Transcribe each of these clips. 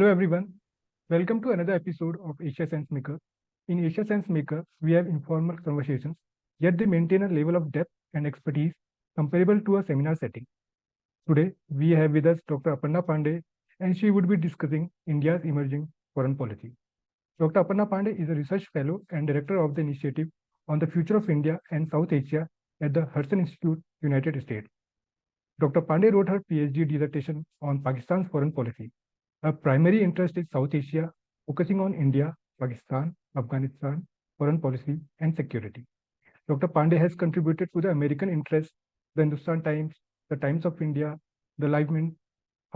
Hello everyone, welcome to another episode of Asia Sensemaker. In Asia Sensemaker, we have informal conversations, yet they maintain a level of depth and expertise comparable to a seminar setting. Today, we have with us Dr. Aparna Pande, and she would be discussing India's emerging foreign policy. Dr. Aparna Pande is a research fellow and director of the initiative on the future of India and South Asia at the Hudson Institute, United States. Dr. Pande wrote her PhD dissertation on Pakistan's foreign policy. Her primary interest is South Asia, focusing on India, Pakistan, Afghanistan, foreign policy, and security. Dr. Pande has contributed to the American Interest, the Hindustan Times, the Times of India, the Live Mint,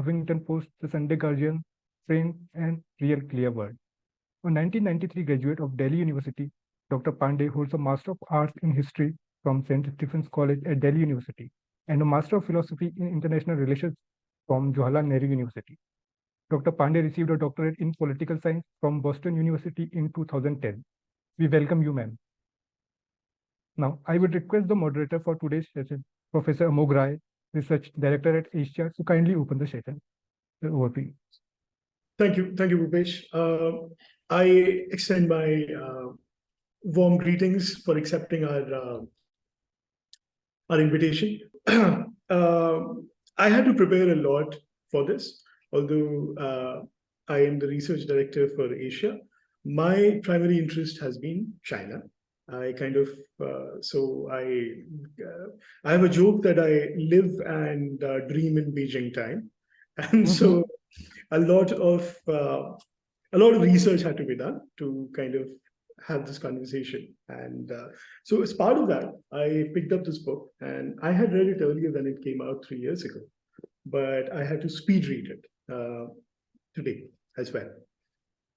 Huffington Post, the Sunday Guardian, Frame, and Real Clear World. A 1993 graduate of Delhi University, Dr. Pande holds a Master of Arts in History from St. Stephen's College at Delhi University and a Master of Philosophy in International Relations from Jawaharlal Nehru University. Dr. Pande received a doctorate in political science from Boston University in 2010. We welcome you, ma'am. Now, I would request the moderator for today's session, Professor Amog Rai, Research Director at Asia, to kindly open the session. Over to you. Thank you, Bhupesh. I extend my warm greetings for accepting our invitation. I had to prepare a lot for this, although I am the research director for Asia. My primary interest has been China. I kind of I have a joke that I live and dream in Beijing time, and so a lot of research had to be done to kind of have this conversation. And so as part of that, I picked up this book, and I had read it earlier when it came out 3 years ago, but I had to speed read it today as well.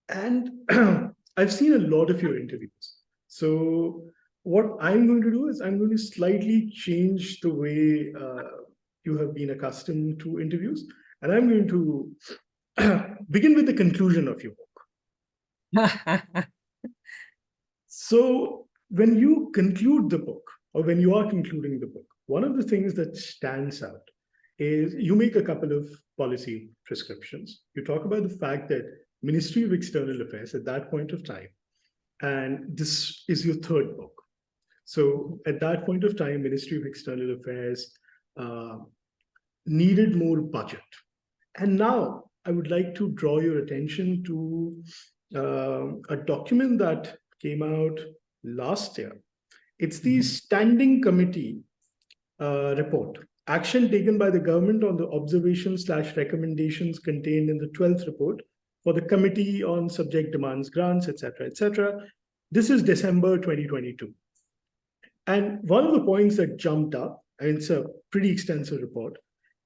And I've seen a lot of your interviews. So what I'm going to do is I'm going to slightly change the way you have been accustomed to interviews. And I'm going to begin with the conclusion of your book. So when you conclude the book, or when you are concluding the book, one of the things that stands out is you make a couple of policy prescriptions. You talk about the fact that Ministry of External Affairs at that point of time, and this is your third book. So at that point of time, Ministry of External Affairs needed more budget. And now I would like to draw your attention to a document that came out last year. It's the Standing Committee report, action taken by the government on the observations/recommendations contained in the 12th report for the Committee on Subject Demands Grants, etc., etc. This is December 2022. And one of the points that jumped up, and it's a pretty extensive report,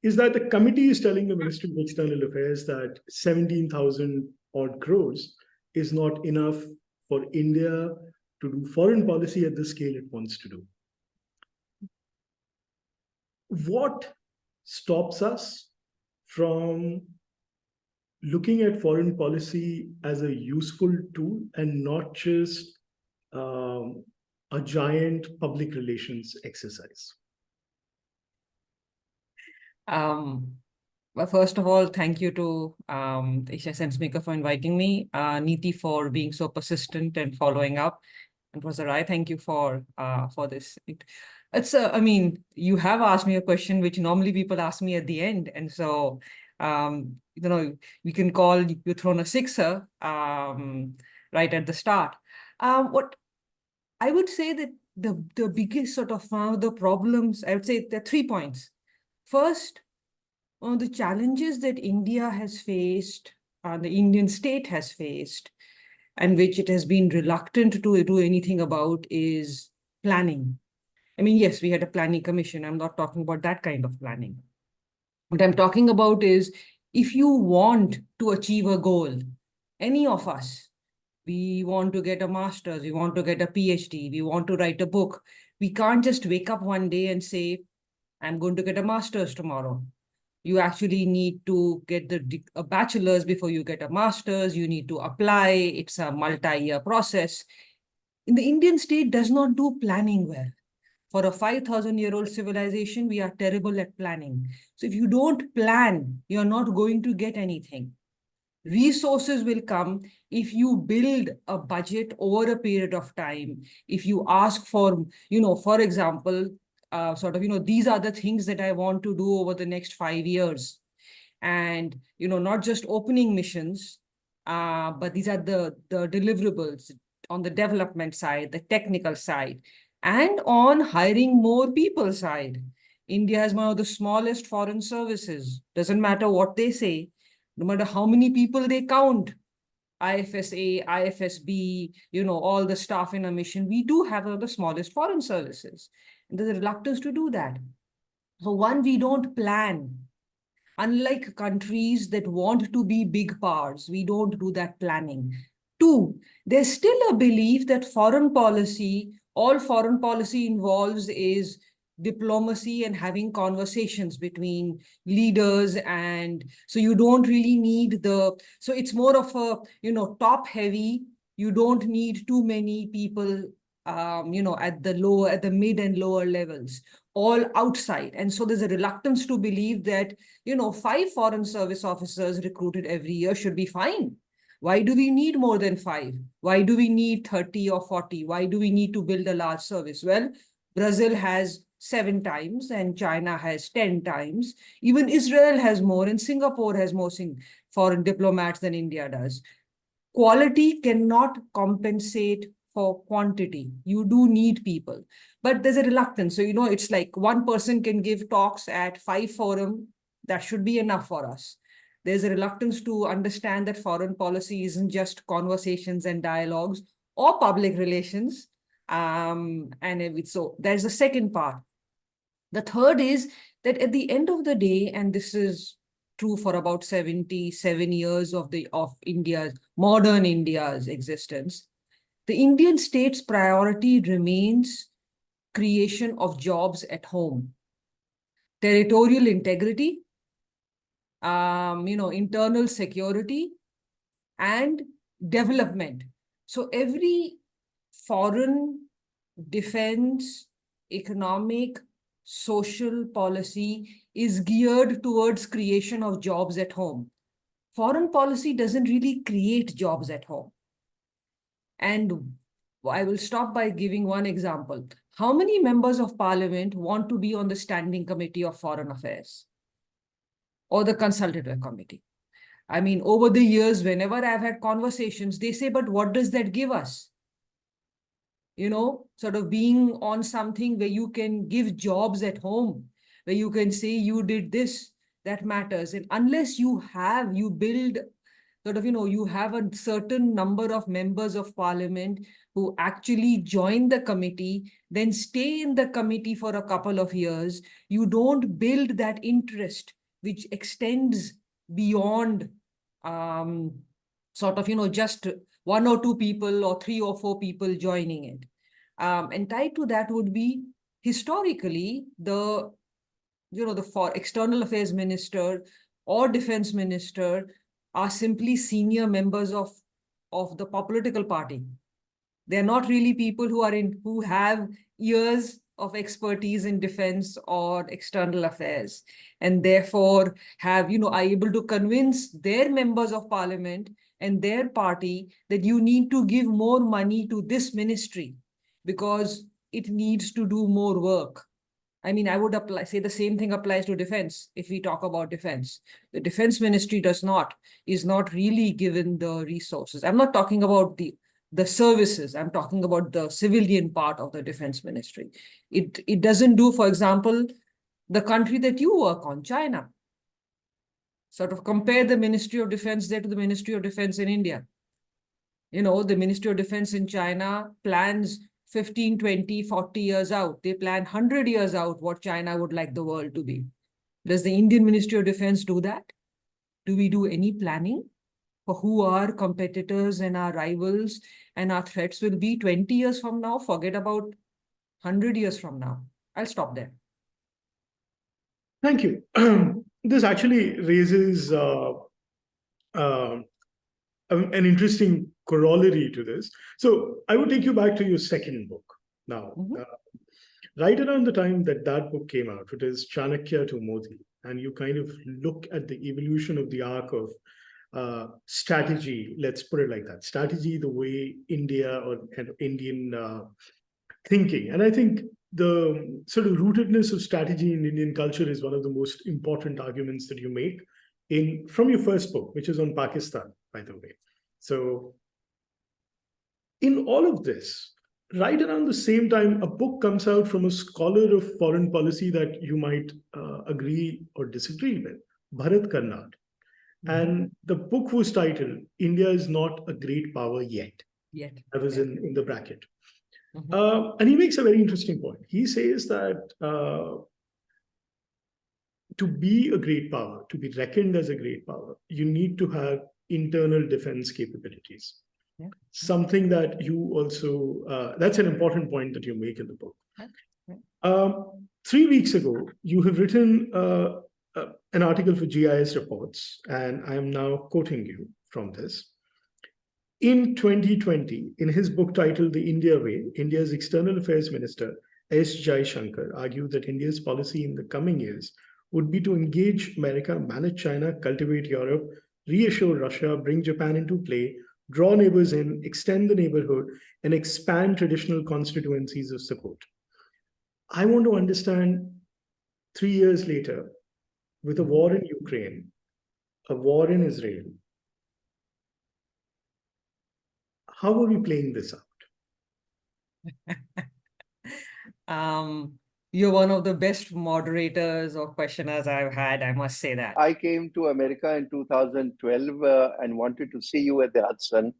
is that the committee is telling the Ministry of External Affairs that 17,000 odd crores is not enough for India to do foreign policy at the scale it wants to do. What stops us from looking at foreign policy as a useful tool and not just a giant public relations exercise? Well, first of all, thank you to Asia Sensemaker for inviting me, Neeti for being so persistent and following up, and Professor Rai, thank you for this. It's I mean, you have asked me a question which normally people ask me at the end, and so you know, we can call you thrown a sixer right at the start. What I would say that the biggest sort of the problems, I would say there are 3 points. First, the challenges that India has faced, the Indian state has faced, and which it has been reluctant to do anything about is planning. I mean, yes, we had a planning commission. I'm not talking about that kind of planning. What I'm talking about is if you want to achieve a goal, any of us, we want to get a master's, we want to get a PhD, we want to write a book. We can't just wake up one day and say, I'm going to get a master's tomorrow. You actually need to get a bachelor's before you get a master's. You need to apply. It's a multi-year process. The Indian state does not do planning well. For a 5,000-year-old civilization, we are terrible at planning. So if you don't plan, you're not going to get anything. Resources will come if you build a budget over a period of time. If you ask for, for example, these are the things that I want to do over the next 5 years. And, not just opening missions, but these are the deliverables on the development side, the technical side, and on hiring more people side. India has one of the smallest foreign services. Doesn't matter what they say, no matter how many people they count, IFSA, IFSB, all the staff in a mission, we do have one of the smallest foreign services. And there's a reluctance to do that. So one, we don't plan. Unlike countries that want to be big powers, we don't do that planning. Two, there's still a belief that all foreign policy involves is diplomacy and having conversations between leaders. And so you don't really need so it's more of a, top heavy. You don't need too many people, at the mid and lower levels, all outside. And so there's a reluctance to believe that, 5 foreign service officers recruited every year should be fine. Why do we need more than 5? Why do we need 30 or 40? Why do we need to build a large service? Well, Brazil has 7 times and China has 10 times. Even Israel has more and Singapore has more foreign diplomats than India does. Quality cannot compensate for quantity. You do need people, but there's a reluctance. So, it's like one person can give talks at 5 forums. That should be enough for us. There's a reluctance to understand that foreign policy isn't just conversations and dialogues or public relations. So there's the second part. The third is that at the end of the day, and this is true for about 77 years of modern India's existence, the Indian state's priority remains creation of jobs at home, territorial integrity, internal security, and development. So every foreign, defense, economic, social policy is geared towards creation of jobs at home. Foreign policy doesn't really create jobs at home. And I will stop by giving one example. How many members of parliament want to be on the Standing Committee of Foreign Affairs or the Consultative Committee? I mean, over the years, whenever I've had conversations, they say, but what does that give us? Sort of being on something where you can give jobs at home, where you can say you did this, that matters. And unless you build sort of, you have a certain number of members of parliament who actually join the committee, then stay in the committee for a couple of years, you don't build that interest, which extends beyond just 1 or 2 people or 3 or 4 people joining it. And tied to that would be historically the external affairs minister or defense minister are simply senior members of the political party. They're not really people who have years of expertise in defense or external affairs, and therefore are able to convince their members of parliament and their party that you need to give more money to this ministry because it needs to do more work. I mean, I would say the same thing applies to defense. If we talk about defense, the defense ministry is not really given the resources. I'm not talking about the services. I'm talking about the civilian part of the defense ministry. It doesn't do, for example, the country that you work on, China. Sort of compare the Ministry of Defense there to the Ministry of Defense in India. The Ministry of Defense in China plans 15, 20, 40 years out. They plan 100 years out what China would like the world to be. Does the Indian Ministry of Defense do that? Do we do any planning for who our competitors and our rivals and our threats will be 20 years from now? Forget about 100 years from now. I'll stop there. Thank you. This actually raises an interesting corollary to this. So I would take you back to your second book now. Right around the time that book came out, it is Chanakya to Modi, and you kind of look at the evolution of the arc of strategy, let's put it like that, strategy, the way India or Indian thinking. And I think the sort of rootedness of strategy in Indian culture is one of the most important arguments that you make from your first book, which is on Pakistan, by the way. So in all of this, right around the same time, a book comes out from a scholar of foreign policy that you might agree or disagree with, Bharat Karnad. And the book was titled, India is Not a Great Power Yet. I was in the bracket. And he makes a very interesting point. He says that to be a great power, to be reckoned as a great power, you need to have internal defense capabilities. Something that you also, that's an important point that you make in the book. 3 weeks ago, you have written an article for GIS Reports, and I am now quoting you from this. In 2020, in his book titled The India Way, India's External Affairs Minister, S. Jaishankar, argued that India's policy in the coming years would be to engage America, manage China, cultivate Europe, reassure Russia, bring Japan into play, draw neighbors in, extend the neighborhood, and expand traditional constituencies of support. I want to understand 3 years later, with a war in Ukraine, a war in Israel, how are we playing this out? You're one of the best moderators or questioners I've had, I must say that. I came to America in 2012 and wanted to see you at the Hudson,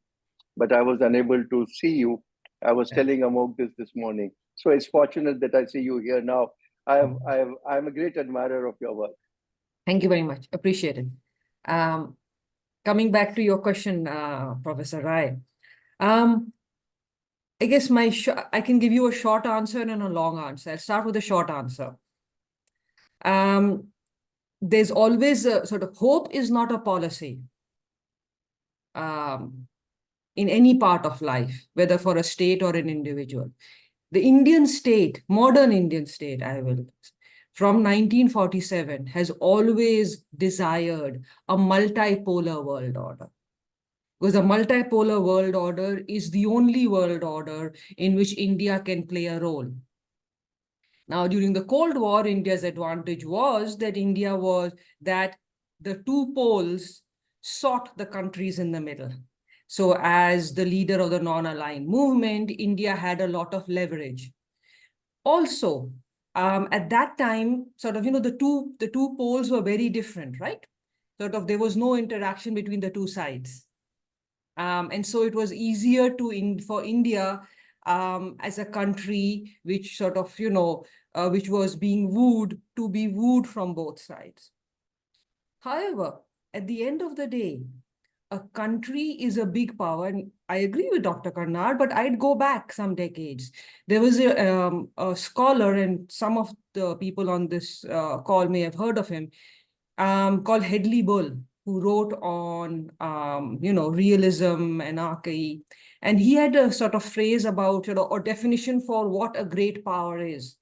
but I was unable to see you. I was telling Amok this morning. So it's fortunate that I see you here now. I'm a great admirer of your work. Thank you very much. Appreciate it. Coming back to your question, Professor Rai. I guess I can give you a short answer and a long answer. I'll start with the short answer. There's always a sort of hope is not a policy in any part of life, whether for a state or an individual. The Indian state, modern Indian state, from 1947 has always desired a multipolar world order. Because a multipolar world order is the only world order in which India can play a role. Now, during the Cold War, India's advantage was that the two poles sought the countries in the middle. So as the leader of the non-aligned movement, India had a lot of leverage. Also, at that time, sort of, the two poles were very different, right? Sort of, there was no interaction between the two sides. And so it was easier for India as a country which sort of, which was being wooed to be wooed from both sides. However, at the end of the day, a country is a big power. And I agree with Dr. Karnad, but I'd go back some decades. There was a scholar, and some of the people on this call may have heard of him, called Hedley Bull, who wrote on, realism, anarchy. And he had a sort of phrase about, or definition for what a great power is.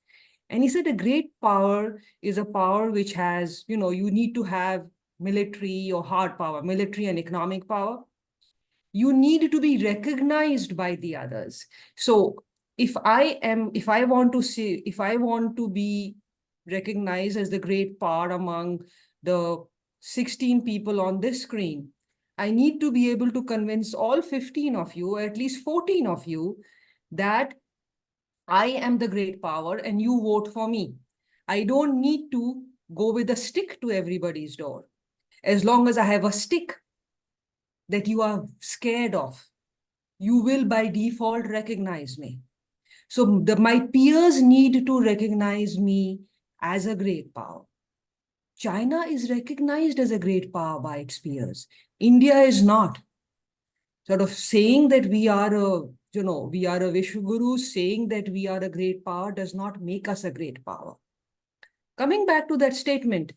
And he said a great power is a power which has, you need to have military or hard power, military and economic power. You need to be recognized by the others. So if I want to be recognized as the great power among the 16 people on this screen, I need to be able to convince all 15 of you, or at least 14 of you, that I am the great power and you vote for me. I don't need to go with a stick to everybody's door. As long as I have a stick that you are scared of, you will by default recognize me. So my peers need to recognize me as a great power. China is recognized as a great power by its peers. India is not. Sort of saying that we are a Vishwaguru, saying that we are a great power does not make us a great power. Coming back to that statement,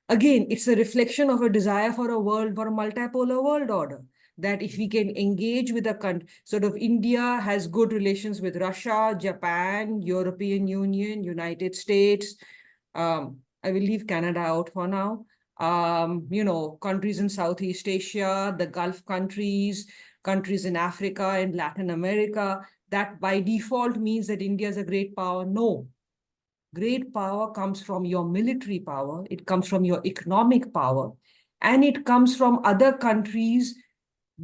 again, it's a reflection of a desire for a multipolar world order. That if we can engage with a country, sort of India has good relations with Russia, Japan, European Union, United States. I will leave Canada out for now. countries in Southeast Asia, the Gulf countries, countries in Africa and Latin America, that by default means that India is a great power. No. Great power comes from your military power, it comes from your economic power, and it comes from other countries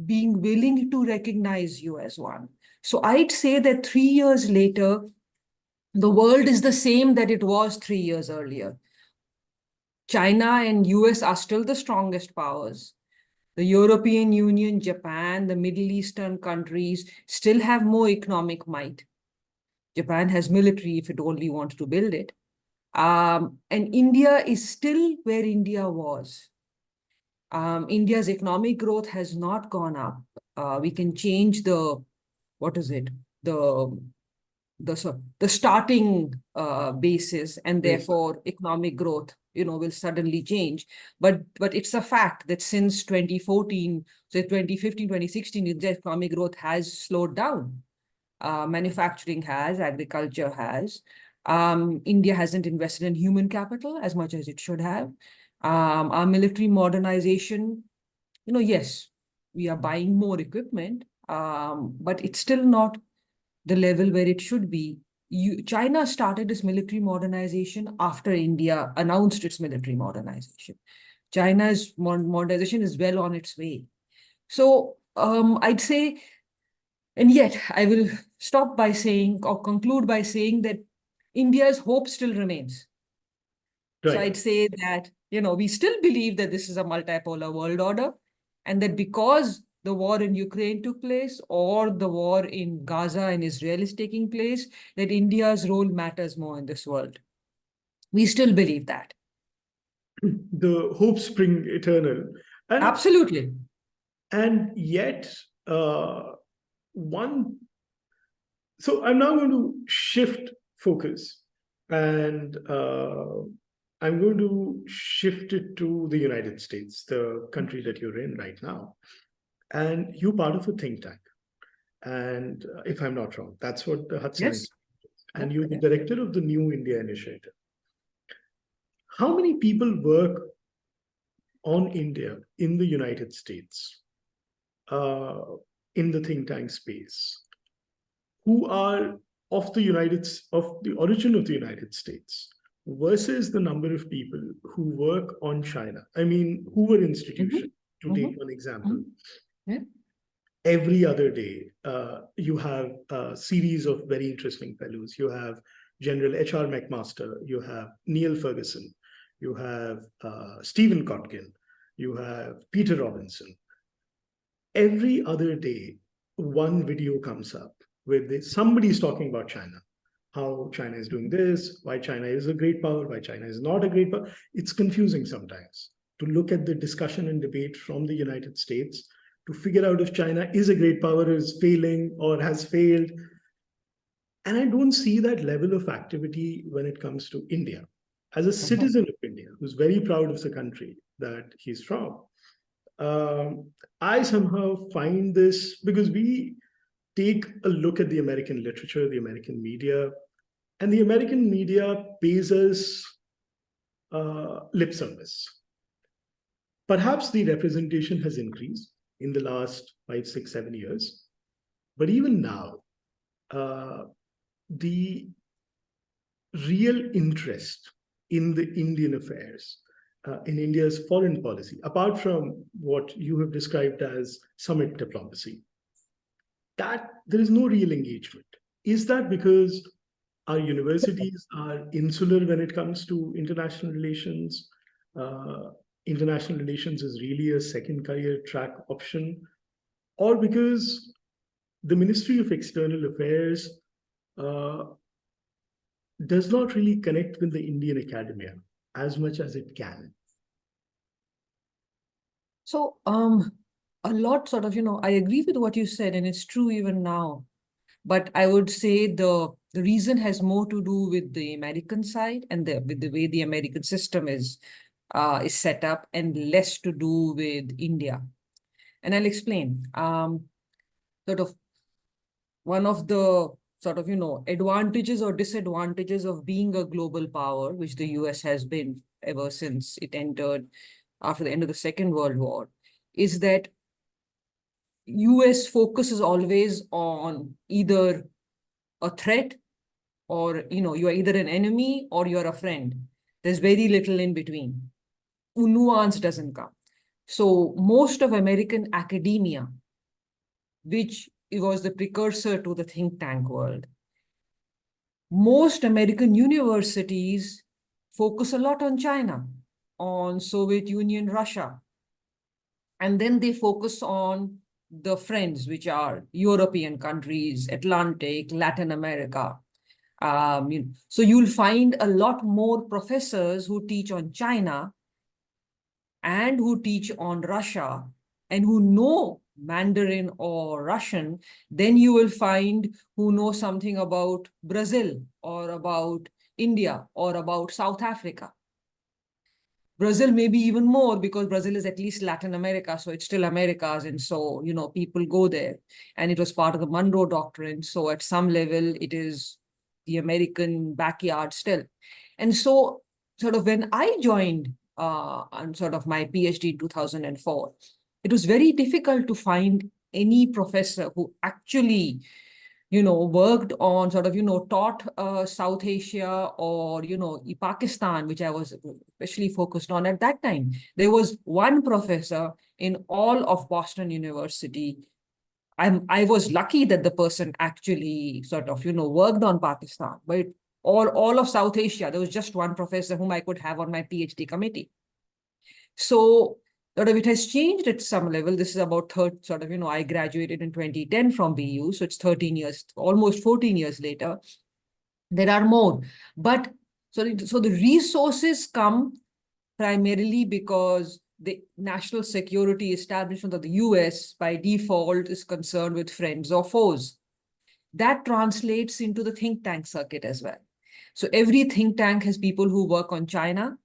being willing to recognize you as one. So I'd say that 3 years later, the world is the same that it was 3 years earlier. China and US are still the strongest powers. The European Union, Japan, the Middle Eastern countries still have more economic might. Japan has military if it only wants to build it. And India is still where India was. India's economic growth has not gone up. We can change the starting basis, and therefore economic growth, will suddenly change. But it's a fact that since 2014, so 2015, 2016, the economic growth has slowed down. Manufacturing has, agriculture has. India hasn't invested in human capital as much as it should have. Our military modernization, yes, we are buying more equipment, but it's still not the level where it should be. China started its military modernization after India announced its military modernization. China's modernization is well on its way. So I'd say, and yet I will stop by saying or conclude by saying that India's hope still remains. Right. So I'd say that, we still believe that this is a multipolar world order, and that because the war in Ukraine took place or the war in Gaza and Israel is taking place, that India's role matters more in this world. We still believe that. The hope spring eternal. And, absolutely. And yet, so I'm now going to shift focus, and I'm going to shift it to the United States, the country that you're in right now. And you're part of a think tank. And if I'm not wrong, that's what the Hudson Institute is. And you're the director of the New India Initiative. How many people work on India in the United States, in the think tank space, who are of the origin of the United States, versus the number of people who work on China? I mean, Hoover Institution, to take one example. Every other day, you have a series of very interesting fellows. You have General H.R. McMaster, you have Neil Ferguson, you have Stephen Kotkin, you have Peter Robinson. Every other day, one video comes up where somebody's talking about China, how China is doing this, why China is a great power, why China is not a great power. It's confusing sometimes to look at the discussion and debate from the United States to figure out if China is a great power, is failing, or has failed. And I don't see that level of activity when it comes to India. As a citizen of India, who's very proud of the country that he's from, I somehow find this, because we take a look at the American literature, the American media, and the American media pays us lip service. Perhaps the representation has increased in the last 5, 6, 7 years. But even now, the real interest in the Indian affairs, in India's foreign policy, apart from what you have described as summit diplomacy, that there is no real engagement. Is that because our universities are insular when it comes to international relations? International relations is really a second career track option, or because the Ministry of External Affairs does not really connect with the Indian academia as much as it can? So a lot sort of, I agree with what you said, and it's true even now. But I would say the reason has more to do with the American side and with the way the American system is set up, and less to do with India. And I'll explain. Sort of one of the sort of, advantages or disadvantages of being a global power, which the US has been ever since it entered after the end of the Second World War is that US focus is always on either a threat or, you are either an enemy or you're a friend. There's very little in between. Nuance doesn't come. So most of American academia, which was the precursor to the think tank world, most American universities focus a lot on China, on Soviet Union, Russia. And then they focus on the friends, which are European countries, Atlantic, Latin America. So you'll find a lot more professors who teach on China and who teach on Russia and who know Mandarin or Russian, then you will find who know something about Brazil or about India or about South Africa. Brazil maybe even more because Brazil is at least Latin America, so it's still Americas, and so, people go there. And it was part of the Monroe Doctrine, so at some level, it is the American backyard still. And so sort of when I joined on sort of my PhD in 2004, it was very difficult to find any professor who actually worked on sort of, taught South Asia or, Pakistan, which I was especially focused on at that time. There was one professor in all of Boston University. I was lucky that the person actually sort of, worked on Pakistan, but all of South Asia, there was just one professor whom I could have on my PhD committee. So sort of it has changed at some level. This is about I graduated in 2010 from BU. So it's 13 years, almost 14 years later. There are more. But so the resources come primarily because the national security establishment of the US by default is concerned with friends or foes. That translates into the think tank circuit as well. So every think tank has people who work on China,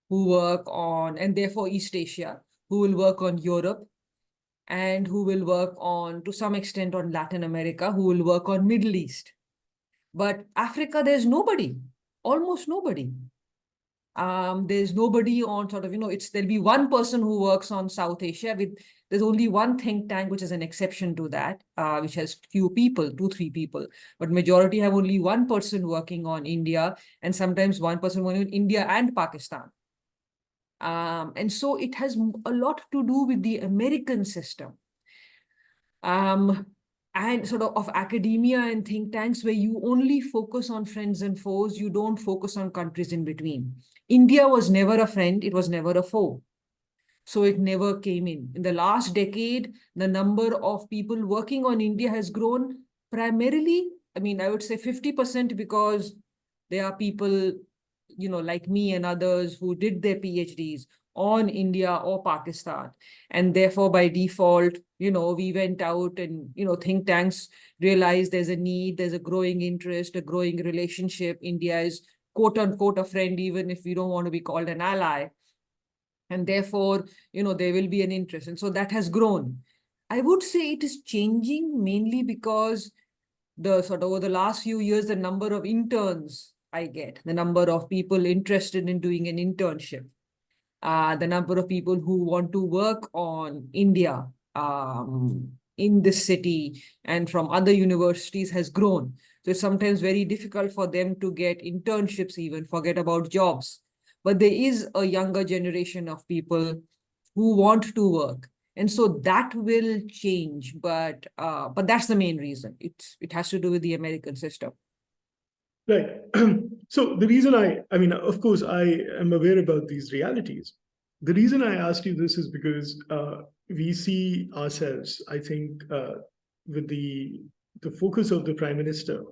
who work on, and therefore East Asia, who will work on Europe, and who will work on, to some extent, on Latin America, who will work on Middle East. But Africa, there's nobody, almost nobody. There's nobody on sort of, there'll be one person who works on South Asia. There's only one think tank, which is an exception to that, which has few people, 2-3 people, but majority have only one person working on India, and sometimes one person working on India and Pakistan. And so it has a lot to do with the American system. And sort of academia and think tanks where you only focus on friends and foes, you don't focus on countries in between. India was never a friend, it was never a foe. So it never came in. In the last decade, the number of people working on India has grown primarily, I would say 50% because there are people, like me and others who did their PhDs on India or Pakistan. And therefore, by default, we went out and, think tanks realized there's a need, there's a growing interest, a growing relationship. India is quote unquote a friend, even if we don't want to be called an ally. And therefore, there will be an interest. And so that has grown. I would say it is changing mainly because over the last few years, the number of interns I get, the number of people interested in doing an internship, the number of people who want to work on India in this city and from other universities has grown. So it's sometimes very difficult for them to get internships, even forget about jobs. But there is a younger generation of people who want to work. And so that will change, but that's the main reason. It has to do with the American system. Right. So the reason of course, I am aware about these realities. The reason I asked you this is because we see ourselves, I think, with the focus of the Prime Minister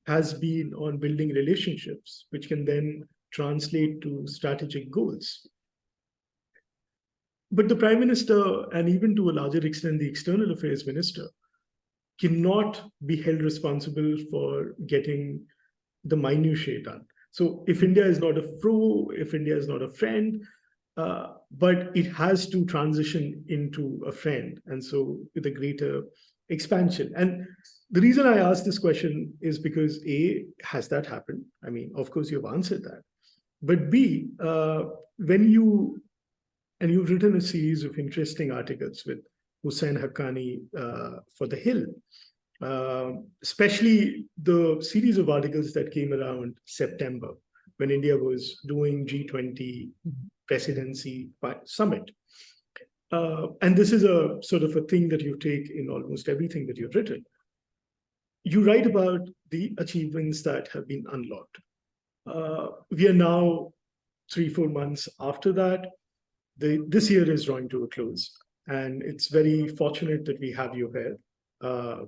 has been on building relationships, which can then translate to strategic goals. But the Prime Minister, and even to a larger extent, the External Affairs Minister, cannot be held responsible for getting the minutiae done. So if India is not a foe, if India is not a friend, but it has to transition into a friend, and so with a greater expansion. And the reason I ask this question is because A, has that happened? Of course, you've answered that. But B, when you And you've written a series of interesting articles with Hussein Haqqani for The Hill, especially the series of articles that came around September when India was doing G20 presidency summit. And this is a sort of a thing that you take in almost everything that you've written. You write about the achievements that have been unlocked. We are now 3-4 months after that. This year is drawing to a close, and it's very fortunate that we have you here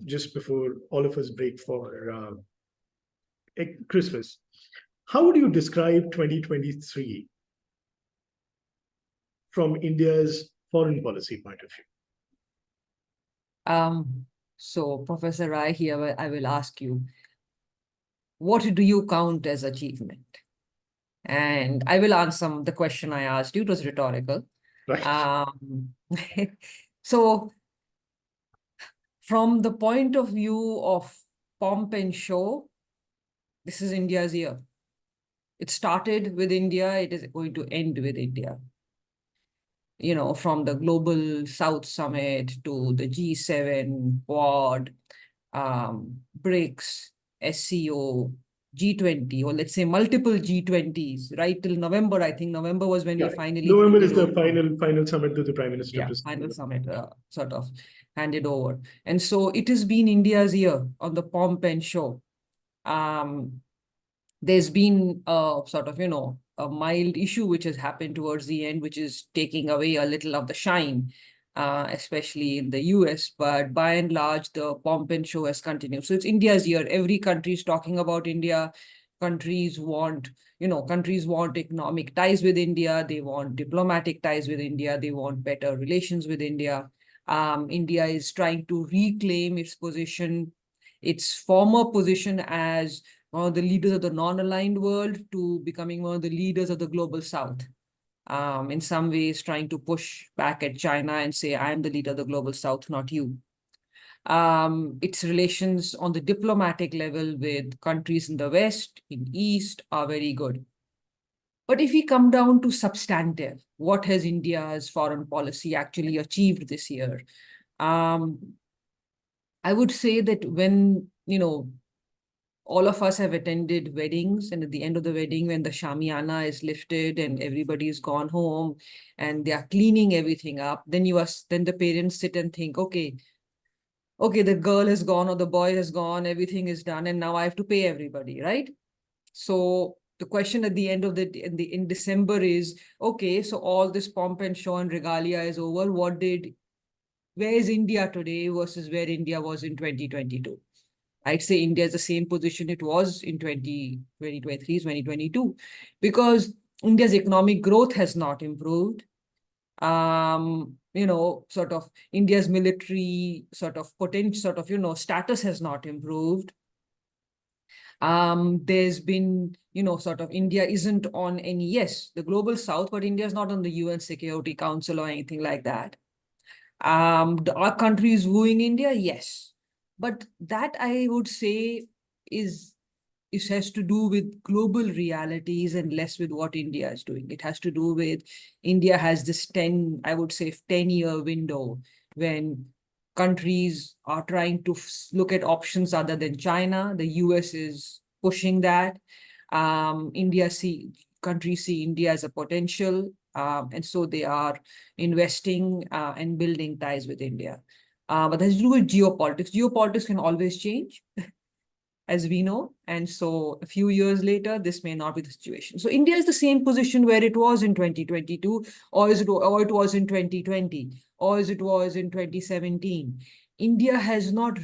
just before all of us break for Christmas. How would you describe 2023 from India's foreign policy point of view? So Professor Rai, here I will ask you, what do you count as achievement? And I will answer the question I asked you. It was rhetorical. Right. So from the point of view of pomp and show, this is India's year. It started with India. It is going to end with India. You know, from the Global South Summit to the G7, Quad, BRICS, SCO, G20, or let's say multiple G20s, right till November. I think November was when we finally November is handed the over. final summit that the Prime Minister Yeah, presided. final summit sort of handed over. And so it has been India's year on the pomp and show. There's been a sort of, you know, a mild issue which has happened towards the end, which is taking away a little of the shine, especially in the US. But by and large, the pomp and show has continued. So it's India's year. Every country is talking about India. Countries want, you know, countries want economic ties with India. They want diplomatic ties with India. They want better relations with India. India is trying to reclaim its position, its former position as one of the leaders of the non-aligned world to becoming one of the leaders of the global South. In some ways, trying to push back at China and say, I am the leader of the global South, not you. Its relations on the diplomatic level with countries in the West, in East, are very good. But if we come down to substantive, what has India's foreign policy actually achieved this year? I would say that when, you know, all of us have attended weddings, and at the end of the wedding, when the shamiana is lifted and everybody's gone home and they are cleaning everything up, then the parents sit and think, okay, the girl has gone or the boy has gone, everything is done, and now I have to pay everybody, right? So the question at the end of in December is, okay, so all this pomp and show and regalia is over. Where is India today versus where India was in 2022? I'd say India is the same position it was in 2023, 2022, because India's economic growth has not improved. You know, sort of India's military sort of potential, sort of, you know, status has not improved. There's been, you know, sort of India isn't on any, yes, the global South, but India is not on the UN Security Council or anything like that. Our country is wooing India, yes. But that I would say has to do with global realities and less with what India is doing. It has to do with India has this 10-year window when countries are trying to look at options other than China. The US is pushing that. Countries see India as a potential, and so they are investing and building ties with India. But that has to do with geopolitics. Geopolitics can always change, as we know. And so a few years later, this may not be the situation. So India is the same position where it was in 2022, or it was in 2020, or as it was in 2017. India has not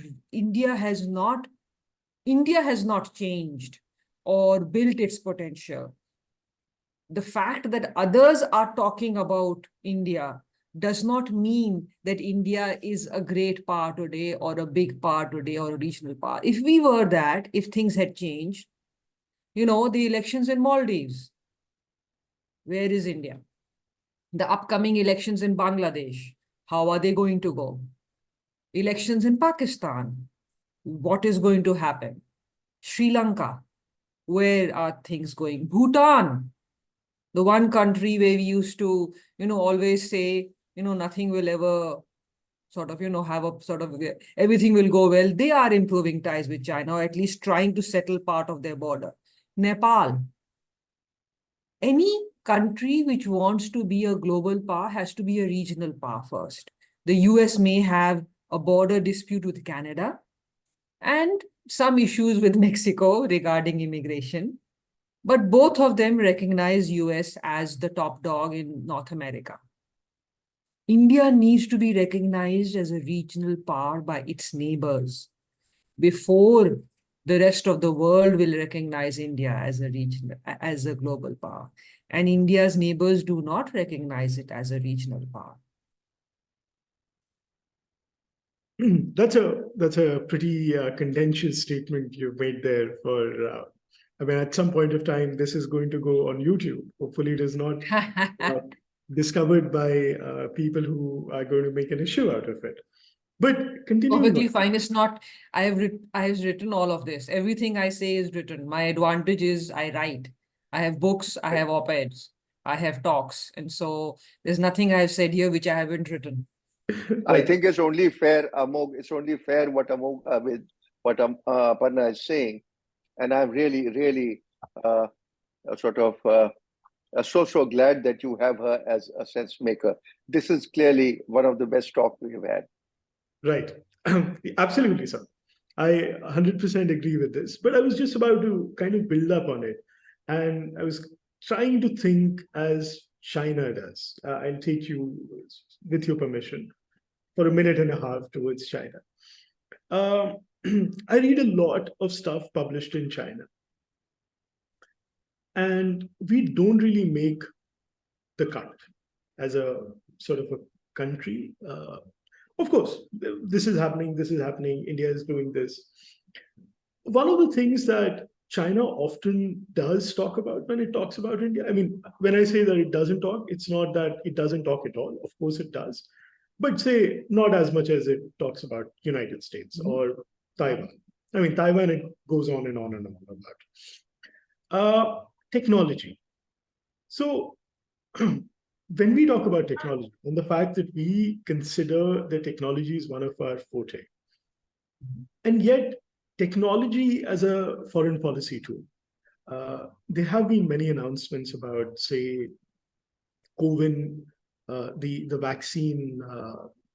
changed or built its potential. The fact that others are talking about India does not mean that India is a great power today or a big power today or a regional power. If we were that, if things had changed, you know, the elections in Maldives, where is India? The upcoming elections in Bangladesh, how are they going to go? Elections in Pakistan, what is going to happen? Sri Lanka, where are things going? Bhutan, The one country where we used to, always say, nothing will ever sort of, have a sort of, everything will go well. They are improving ties with China, or at least trying to settle part of their border. Nepal. Any country which wants to be a global power has to be a regional power first. The US may have a border dispute with Canada and some issues with Mexico regarding immigration, but both of them recognize US as the top dog in North America. India needs to be recognized as a regional power by its neighbors before the rest of the world will recognize India as a global power. And India's neighbors do not recognize it as a regional power. That's a pretty contentious statement you made there. I mean, at some point of time, this is going to go on YouTube. Hopefully, it is not discovered by people who are going to make an issue out of it. But continuing Perfectly on. fine. It's not. I have written all of this. Everything I say is written. My advantage is I write. I have books. I have op-eds. I have talks, and so there's nothing I have said here which I haven't written. I think it's only fair, Amog. It's only fair what Amog with what Aparna is saying, and I'm really sort of so glad that you have her as a sense maker. This is clearly one of the best talks we've had. Right. Absolutely, sir. I 100% agree with this, but I was just about to kind of build up on it. And I was trying to think as China does. I'll take you, with your permission, for a minute and a half towards China. I read a lot of stuff published in China. And we don't really make the cut as a sort of a country. Of course, this is happening, India is doing this. One of the things that China often does talk about when it talks about India, I mean, when I say that it doesn't talk, it's not that it doesn't talk at all. Of course it does. But say not as much as it talks about United States or Taiwan. I mean, Taiwan, it goes on and on and on about. Technology. So when we talk about technology and the fact that we consider the technology is one of our forte, and yet technology as a foreign policy tool, there have been many announcements about, say, COVID, the vaccine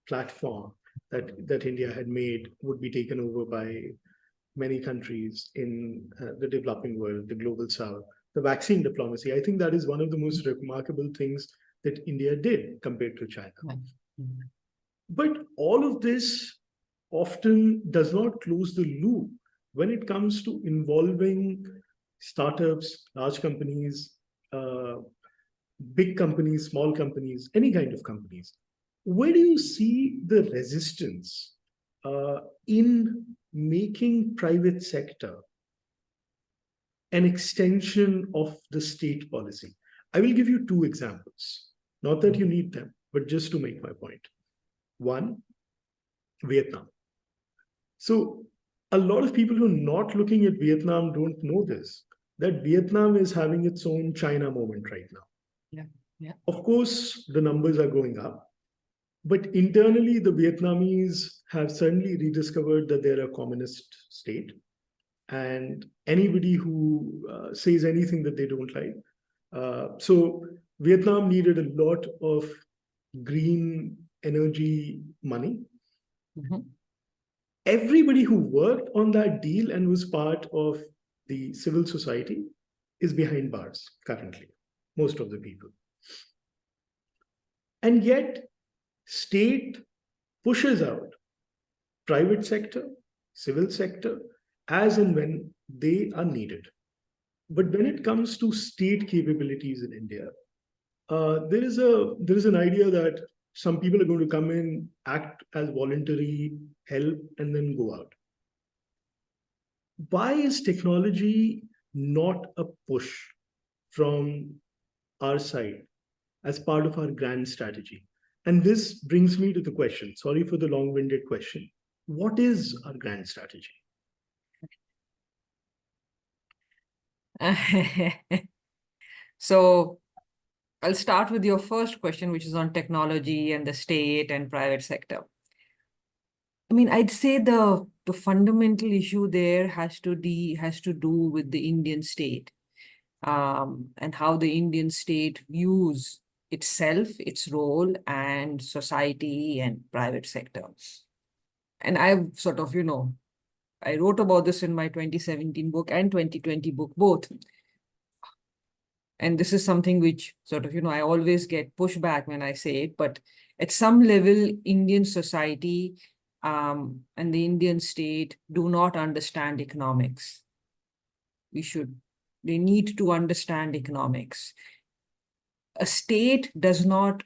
platform that India had made would be taken over by many countries in the developing world, the global south. The vaccine diplomacy, I think that is one of the most remarkable things that India did compared to China. But all of this often does not close the loop when it comes to involving startups, large companies, big companies, small companies, any kind of companies. Where do you see the resistance in making private sector an extension of the state policy? I will give you two examples. Not that you need them, but just to make my point. One, Vietnam. So a lot of people who are not looking at Vietnam don't know this, that Vietnam is having its own China moment right now. Yeah. Of course, the numbers are going up, but internally, the Vietnamese have suddenly rediscovered that they're a communist state. And anybody who says anything that they don't like. So Vietnam needed a lot of green energy money. Everybody who worked on that deal and was part of the civil society is behind bars currently, most of the people. And yet, state pushes out private sector, civil sector, as and when they are needed. But when it comes to state capabilities in India, there is an idea that some people are going to come in, act as voluntary help, and then go out. Why is technology not a push from our side as part of our grand strategy? And this brings me to the question. Sorry for the long-winded question. What is our grand strategy? So I'll start with your first question, which is on technology and the state and private sector. I mean, I'd say the fundamental issue there has to do with the Indian state, and how the Indian state views itself, its role, and society and private sector. And I've sort of, I wrote about this in my 2017 book and 2020 book, both. And this is something which sort of, I always get pushback when I say it, but at some level, Indian society and the Indian state do not understand economics. They need to understand economics. A state is not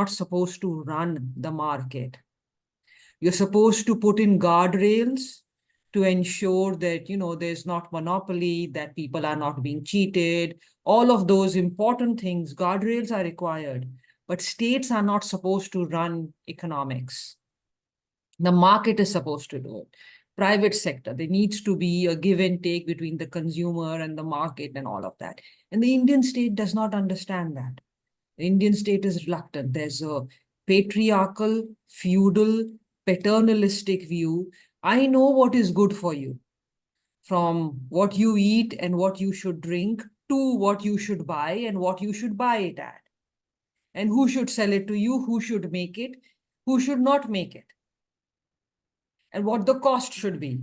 supposed to run the market. You're supposed to put in guardrails to ensure that, there's not monopoly, that people are not being cheated. All of those important things, guardrails are required, but states are not supposed to run economics. The market is supposed to do it. Private sector, there needs to be a give and take between the consumer and the market and all of that. And the Indian state does not understand that. The Indian state is reluctant. There's a patriarchal, feudal, paternalistic view. I know what is good for you, from what you eat and what you should drink to what you should buy and what you should buy it at, and who should sell it to you, who should make it, who should not make it, and what the cost should be.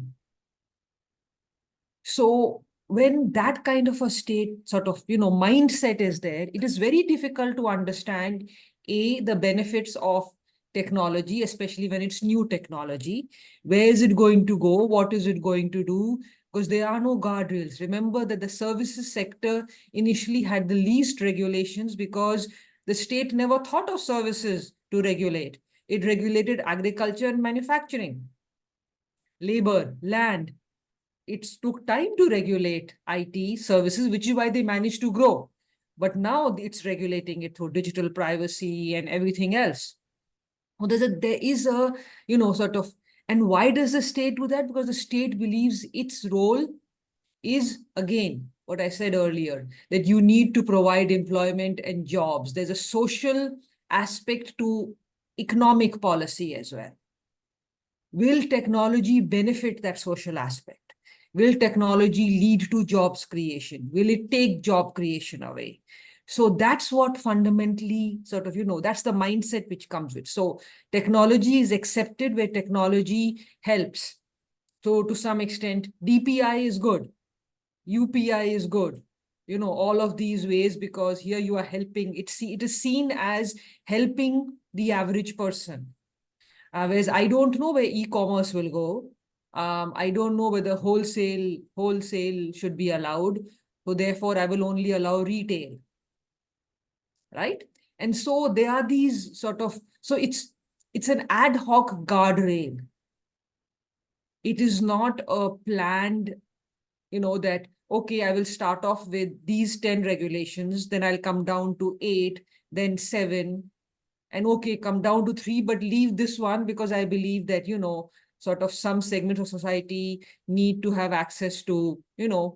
So when that kind of a state sort of, mindset is there, it is very difficult to understand, the benefits of technology, especially when it's new technology. Where is it going to go? What is it going to do? Because there are no guardrails. Remember that the services sector initially had the least regulations because the state never thought of services to regulate. It regulated agriculture and manufacturing, labor, land. It took time to regulate IT services, which is why they managed to grow. But now it's regulating it through digital privacy and everything else. Well, there is a, sort of, and why does the state do that? Because the state believes its role is, again, what I said earlier, that you need to provide employment and jobs. There's a social aspect to economic policy as well. Will technology benefit that social aspect? Will technology lead to jobs creation? Will it take job creation away? So that's what fundamentally sort of, that's the mindset which comes with. So technology is accepted where technology helps. So to some extent, DPI is good. UPI is good. All of these ways, because here you are helping. It is seen as helping the average person. Whereas I don't know where e-commerce will go. I don't know whether wholesale should be allowed. So therefore, I will only allow retail. Right? And so there are these sort of, so it's an ad hoc guardrail. It is not a planned, that, okay, I will start off with these 10 regulations, then I'll come down to 8, then 7, and okay, come down to 3, but leave this one because I believe that, sort of some segment of society need to have access to,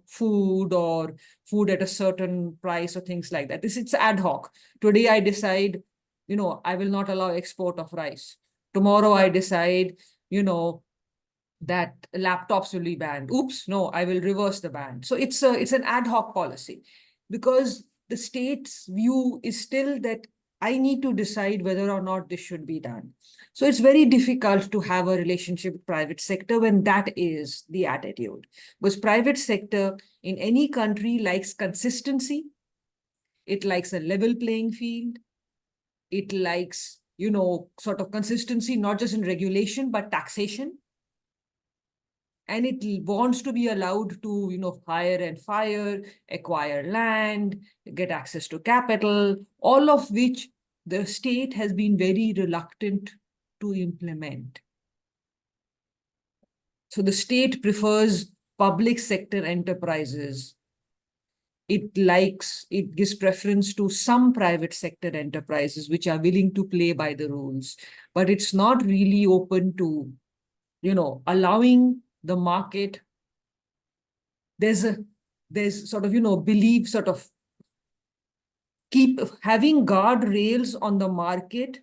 food or food at a certain price or things like that. It's ad hoc. Today I decide, I will not allow export of rice. Tomorrow I decide, that laptops will be banned. Oops, no, I will reverse the ban. So it's an ad hoc policy, because the state's view is still that I need to decide whether or not this should be done. So it's very difficult to have a relationship with private sector when that is the attitude. Because private sector in any country likes consistency. It likes a level playing field. It likes, sort of consistency, not just in regulation, but taxation. And it wants to be allowed to, hire and fire, acquire land, get access to capital, all of which the state has been very reluctant to implement. So the state prefers public sector enterprises. It gives preference to some private sector enterprises which are willing to play by the rules, but it's not really open to, allowing the market. There's sort of, belief sort of keep having guardrails on the market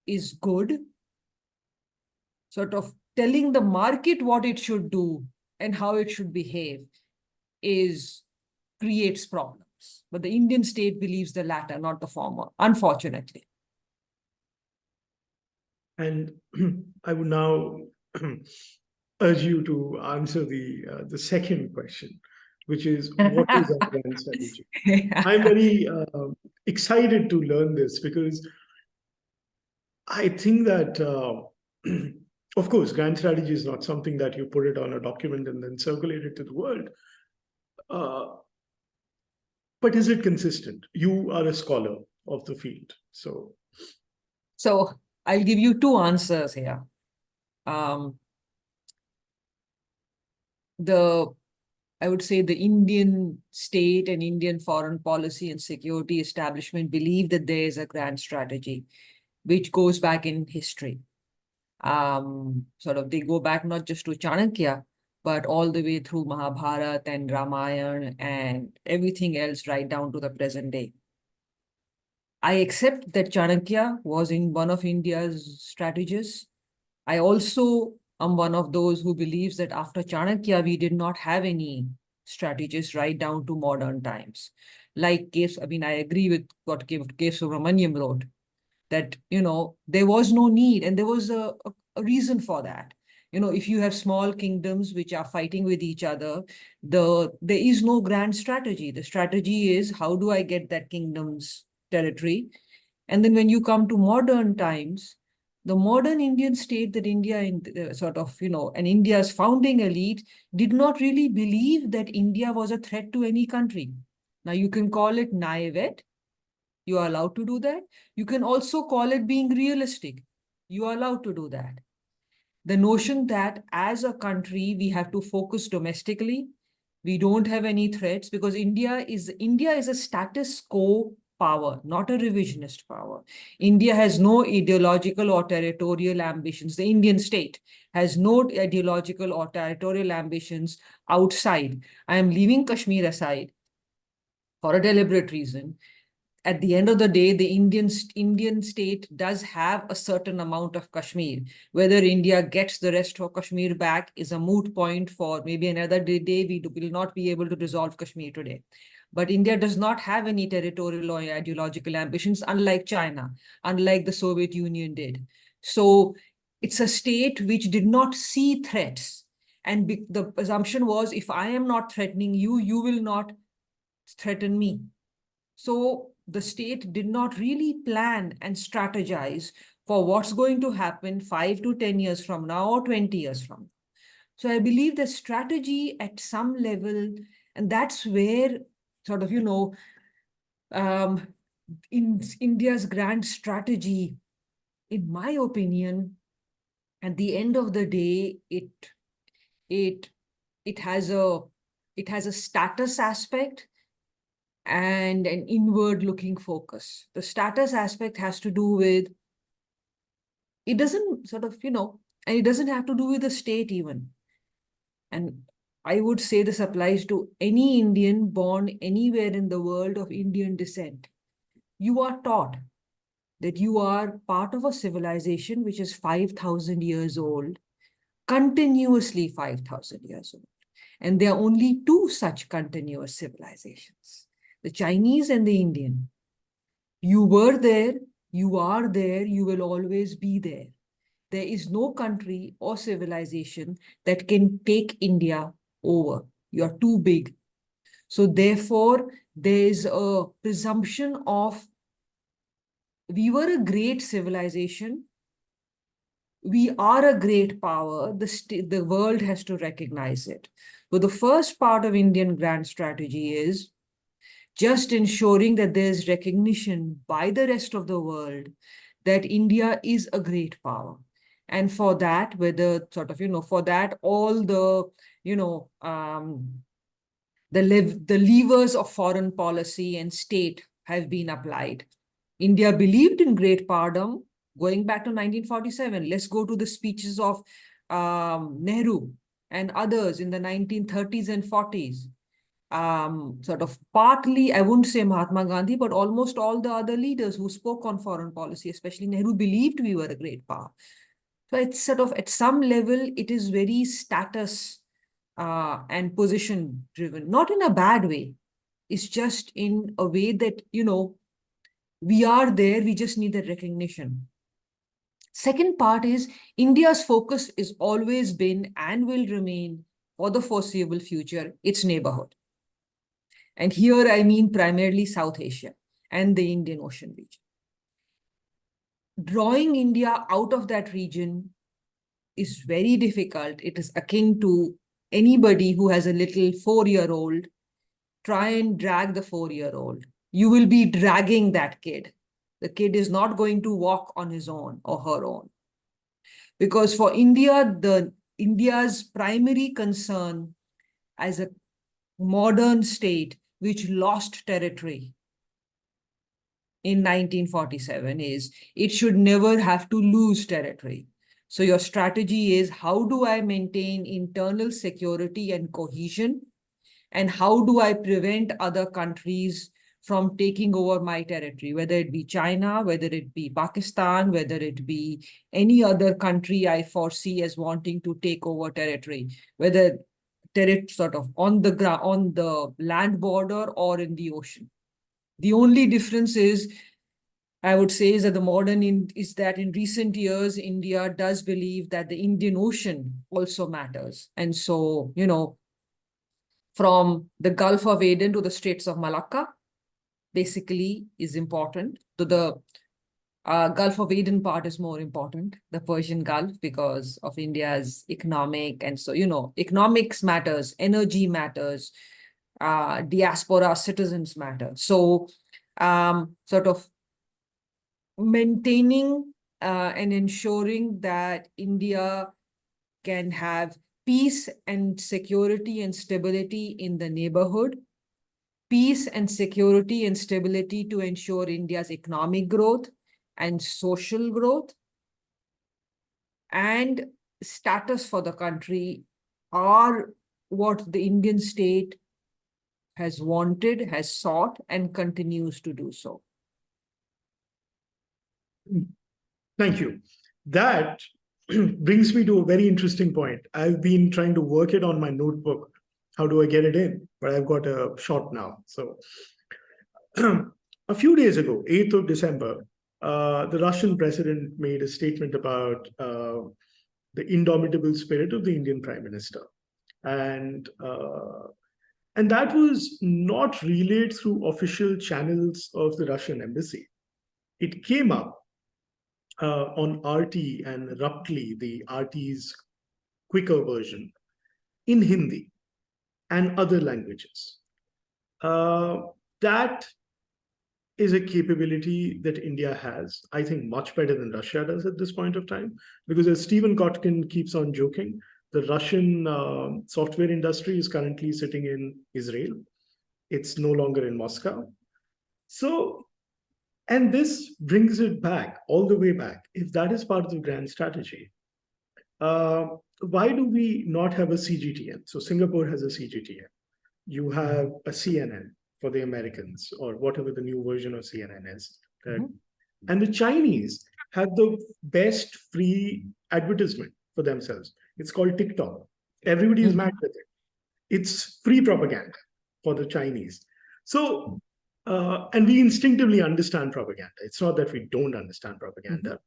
is good. Sort of telling the market what it should do and how it should behave creates problems. But the Indian state believes the latter, not the former, unfortunately. And I would now urge you to answer the second question, which is, what is our grand strategy? I'm very excited to learn this, because I think that, of course, grand strategy is not something that you put it on a document and then circulate it to the world. But is it consistent? You are a scholar of the field. So I'll give you two answers here. I would say the Indian state and Indian foreign policy and security establishment believe that there is a grand strategy, which goes back in history. They go back not just to Chanakya, but all the way through Mahabharata and Ramayana and everything else right down to the present day. I accept that Chanakya was in one of India's strategies. I also am one of those who believes that after Chanakya, we did not have any strategies right down to modern times. Like I agree with what K. Subramaniam wrote, that, there was no need, and there was a reason for that. If you have small kingdoms which are fighting with each other, there is no grand strategy. The strategy is, how do I get that kingdom's territory? And then when you come to modern times, the modern Indian state that India and India's founding elite did not really believe that India was a threat to any country. Now you can call it naivete. You are allowed to do that. You can also call it being realistic. You are allowed to do that. The notion that as a country, we have to focus domestically. We don't have any threats, because India is a status quo power, not a revisionist power. India has no ideological or territorial ambitions. The Indian state has no ideological or territorial ambitions outside. I am leaving Kashmir aside for a deliberate reason. At the end of the day, the Indian state does have a certain amount of Kashmir. Whether India gets the rest of Kashmir back is a moot point for maybe another day. We will not be able to resolve Kashmir today. But India does not have any territorial or ideological ambitions, unlike China, unlike the Soviet Union did. So it's a state which did not see threats. And the assumption was, if I am not threatening you, you will not threaten me. So the state did not really plan and strategize for what's going to happen 5 to 10 years from now or 20 years from now. So I believe the strategy at some level, and that's where in India's grand strategy, in my opinion, at the end of the day, it has a status aspect and an inward-looking focus. The status aspect has to do with, it doesn't and it doesn't have to do with the state even. And I would say this applies to any Indian born anywhere in the world of Indian descent. You are taught that you are part of a civilization which is 5,000 years old, continuously 5,000 years old. And there are only two such continuous civilizations, the Chinese and the Indian. You were there, you are there, you will always be there. There is no country or civilization that can take India over. You are too big. So therefore, there is a presumption of, we were a great civilization, we are a great power, the world has to recognize it. So the first part of Indian grand strategy is just ensuring that there's recognition by the rest of the world that India is a great power. And for that, for that, all the levers of foreign policy and state have been applied. India believed in great powerdom going back to 1947. Let's go to the speeches of Nehru and others in the 1930s and 40s. sort of partly, I wouldn't say Mahatma Gandhi, but almost all the other leaders who spoke on foreign policy, especially Nehru, believed we were a great power. So it's sort of, at some level, it is very status and position driven, not in a bad way. It's just in a way that, we are there, we just need that recognition. Second part is India's focus is always been and will remain for the foreseeable future, its neighborhood. And here I mean primarily South Asia and the Indian Ocean region. Drawing India out of that region is very difficult. It is akin to anybody who has a little 4-year-old. Try and drag the 4-year-old. You will be dragging that kid. The kid is not going to walk on his own or her own. Because for India, India's primary concern as a modern state which lost territory in 1947 is it should never have to lose territory. So your strategy is, how do I maintain internal security and cohesion? And how do I prevent other countries from taking over my territory, whether it be China, whether it be Pakistan, whether it be any other country I foresee as wanting to take over territory, whether sort of on the ground, on the land border or in the ocean. The only difference is, I would say, is that is that in recent years, India does believe that the Indian Ocean also matters. And so, from the Gulf of Aden to the Straits of Malacca, basically is important. So the Gulf of Aden part is more important, the Persian Gulf, because of India's economic. And so, economics matters, energy matters, diaspora citizens matter. So sort of maintaining and ensuring that India can have peace and security and stability in the neighborhood, peace and security and stability to ensure India's economic growth and social growth, and status for the country are what the Indian state has wanted, has sought, and continues to do so. Thank you. That brings me to a very interesting point. I've been trying to work it on my notebook. How do I get it in? But I've got a shot now. So a few days ago, 8th of December, the Russian president made a statement about the indomitable spirit of the Indian prime minister. And that was not relayed through official channels of the Russian embassy. It came up on RT and Raptly, the RT's quicker version, in Hindi and other languages. That is a capability that India has, I think, much better than Russia does at this point of time. Because as Stephen Kotkin keeps on joking, the Russian software industry is currently sitting in Israel. It's no longer in Moscow. So, and this brings it back, all the way back. If that is part of the grand strategy, why do we not have a CGTN? So Singapore has a CGTN. You have a CNN for the Americans, or whatever the new version of CNN is. And the Chinese have the best free advertisement for themselves. It's called TikTok. Everybody is mad with it. It's free propaganda for the Chinese. So, and we instinctively understand propaganda. It's not that we don't understand propaganda.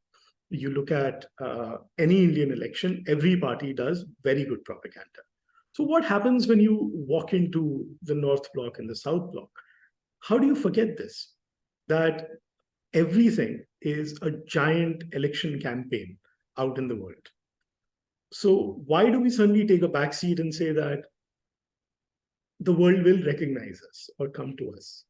You look at any Indian election, every party does very good propaganda. So what happens when you walk into the North Block and the South Block? How do you forget this? That everything is a giant election campaign out in the world. So why do we suddenly take a backseat and say that the world will recognize us or come to us?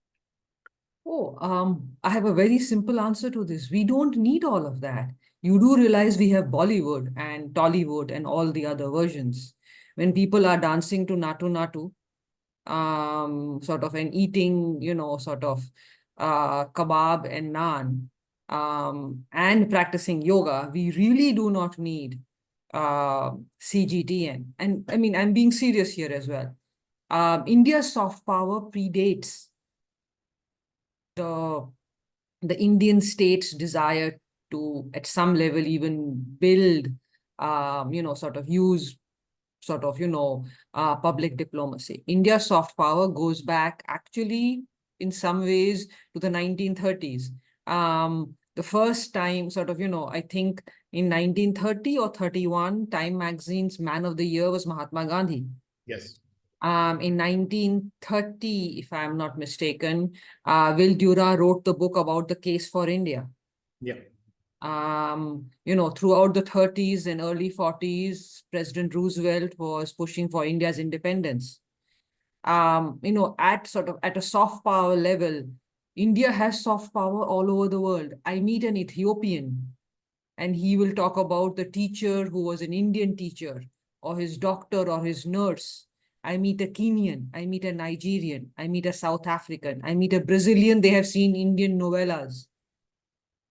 I have a very simple answer to this. We don't need all of that. You do realize we have Bollywood and Tollywood and all the other versions. When people are dancing to Natu Natu, sort of, and eating, sort of kebab and naan, and practicing yoga, we really do not need CGTN. And I mean, I'm being serious here as well. India's soft power predates the Indian state's desire to, at some level, even build, sort of use public diplomacy. India's soft power goes back actually in some ways to the 1930s. The first time I think in 1930 or 31, Time magazine's Man of the Year was Mahatma Gandhi. Yes. In 1930, if I'm not mistaken, Will Durant wrote the book about the case for India. Yeah. Throughout the 30s and early 40s, President Roosevelt was pushing for India's independence. At a soft power level, India has soft power all over the world. I meet an Ethiopian and he will talk about the teacher who was an Indian teacher, or his doctor or his nurse. I meet a Kenyan, I meet a Nigerian, I meet a South African, I meet a Brazilian. They have seen Indian novellas,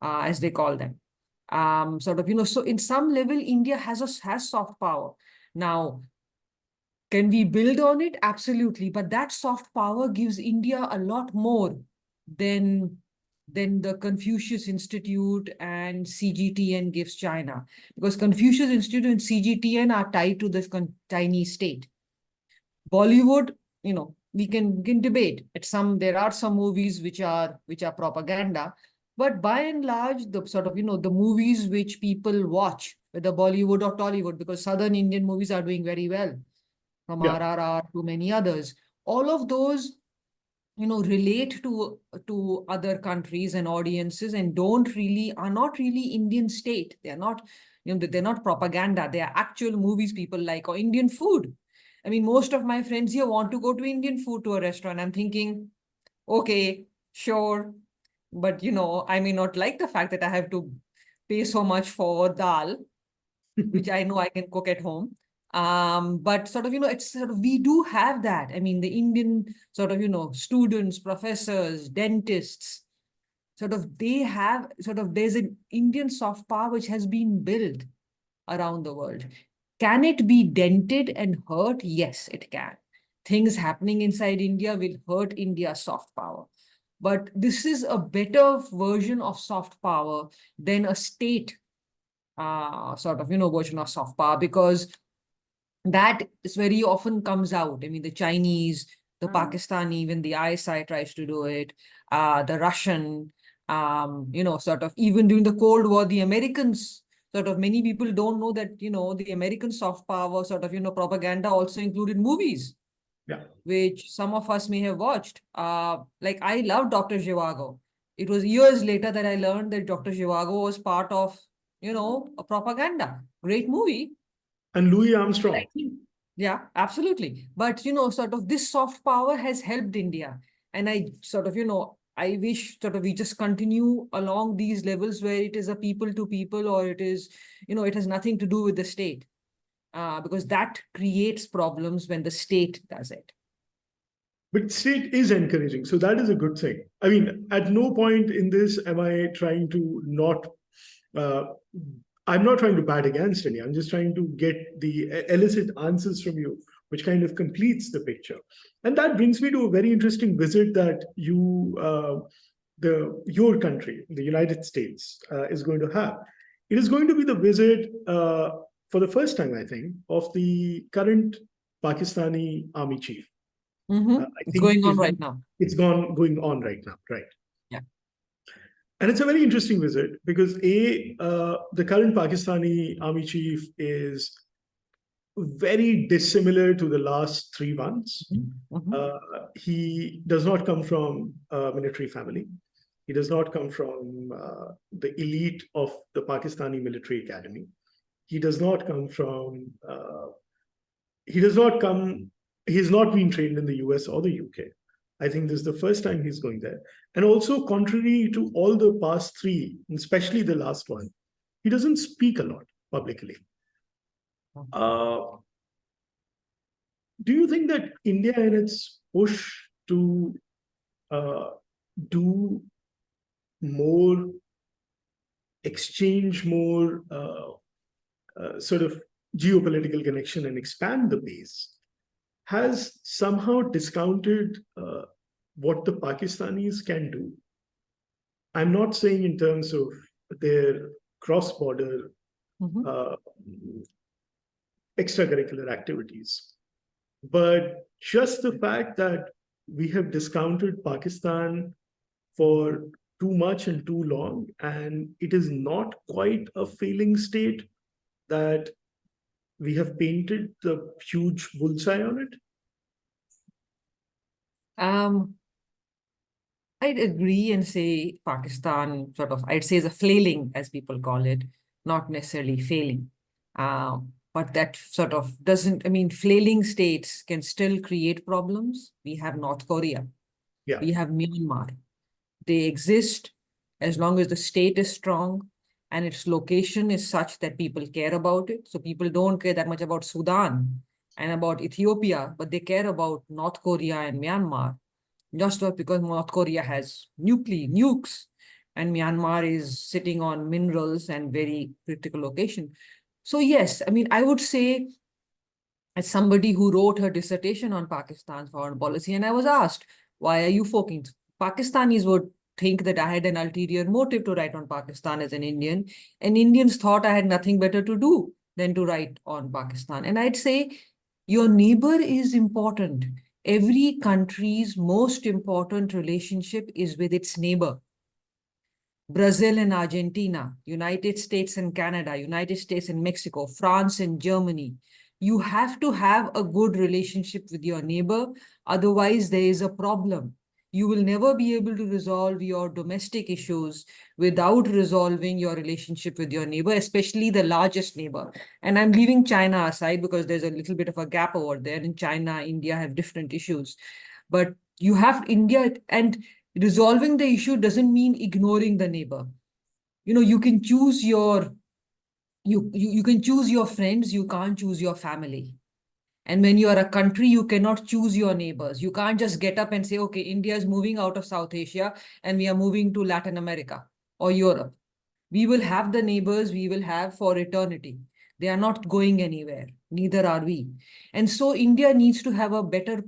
as they call them. So in some level, India has soft power. Now, can we build on it? Absolutely. But that soft power gives India a lot more than the Confucius Institute and CGTN gives China. Because Confucius Institute and CGTN are tied to this Chinese state. Bollywood, we can debate. There are some movies which are propaganda, but by and large, the movies which people watch, whether Bollywood or Tollywood, because Southern Indian movies are doing very well, from RRR to many others. All of those, relate to other countries and audiences and are not really Indian state. They're not, they're not propaganda. They are actual movies people like, or Indian food. I mean, most of my friends here want to go to Indian food to a restaurant. I'm thinking, okay, sure. But, I may not like the fact that I have to pay so much for dal, which I know I can cook at home. But it's we do have that. I mean, the Indian students, professors, dentists, there's an Indian soft power which has been built around the world. Can it be dented and hurt? Yes, it can. Things happening inside India will hurt India's soft power. But this is a better version of soft power than a state version of soft power, because that is very often comes out. I mean, the Chinese, the Pakistani, even the ISI tries to do it, the Russian, even during the Cold War, the Americans, many people don't know that, the American soft power propaganda also included movies. Yeah. Which some of us may have watched. Like I love Dr. Zhivago. It was years later that I learned that Dr. Zhivago was part of, a propaganda. Great movie. And Louis Armstrong. Yeah, absolutely. But, this soft power has helped India. And I I wish we just continue along these levels where it is a people to people, or it is, it has nothing to do with the state. Because that creates problems when the state does it. But state is encouraging. So that is a good thing. I mean, at no point in this am I trying to not, I'm not trying to bat against any. I'm just trying to get the elicit answers from you, which kind of completes the picture. And that brings me to a very interesting visit that your country, the United States, is going to have. It is going to be the visit for the first time, I think, of the current Pakistani army chief. It's going on right now. It's going on right now, right? Yeah. And it's a very interesting visit because the current Pakistani army chief is very dissimilar to the last 3 months. He does not come from a military family. He does not come from the elite of the Pakistani military academy. He does not come from. He's not been trained in the US or the UK. I think this is the first time he's going there. And also, contrary to all the past 3, especially the last one, he doesn't speak a lot publicly. Do you think that India, in its push to do more, exchange more sort of geopolitical connection and expand the base, has somehow discounted what the Pakistanis can do. I'm not saying in terms of their cross-border uh, extracurricular activities, but just the fact that we have discounted Pakistan for too much and too long, and it is not quite a failing state that we have painted the huge bullseye on it. I'd agree and say Pakistan I'd say is a flailing, as people call it, not necessarily failing. But that doesn't, flailing states can still create problems. We have North Korea. Yeah. We have Myanmar. They exist as long as the state is strong and its location is such that people care about it. So people don't care that much about Sudan and about Ethiopia, but they care about North Korea and Myanmar. Just because North Korea has nukes and Myanmar is sitting on minerals and very critical location. So yes, I would say, as somebody who wrote her dissertation on Pakistan's foreign policy, and I was asked, why are you focusing? Pakistanis would think that I had an ulterior motive to write on Pakistan as an Indian, and Indians thought I had nothing better to do than to write on Pakistan. And I'd say your neighbor is important. Every country's most important relationship is with its neighbor. Brazil and Argentina, United States and Canada, United States and Mexico, France and Germany. You have to have a good relationship with your neighbor. Otherwise, there is a problem. You will never be able to resolve your domestic issues without resolving your relationship with your neighbor, especially the largest neighbor. And I'm leaving China aside because there's a little bit of a gap over there. In China, India have different issues. But you have India, and resolving the issue doesn't mean ignoring the neighbor. You can choose your you can choose your friends, you can't choose your family. And when you are a country, you cannot choose your neighbors. You can't just get up and say, okay, India is moving out of South Asia and we are moving to Latin America or Europe. We will have the neighbors we will have for eternity. They are not going anywhere. Neither are we. And so India needs to have a better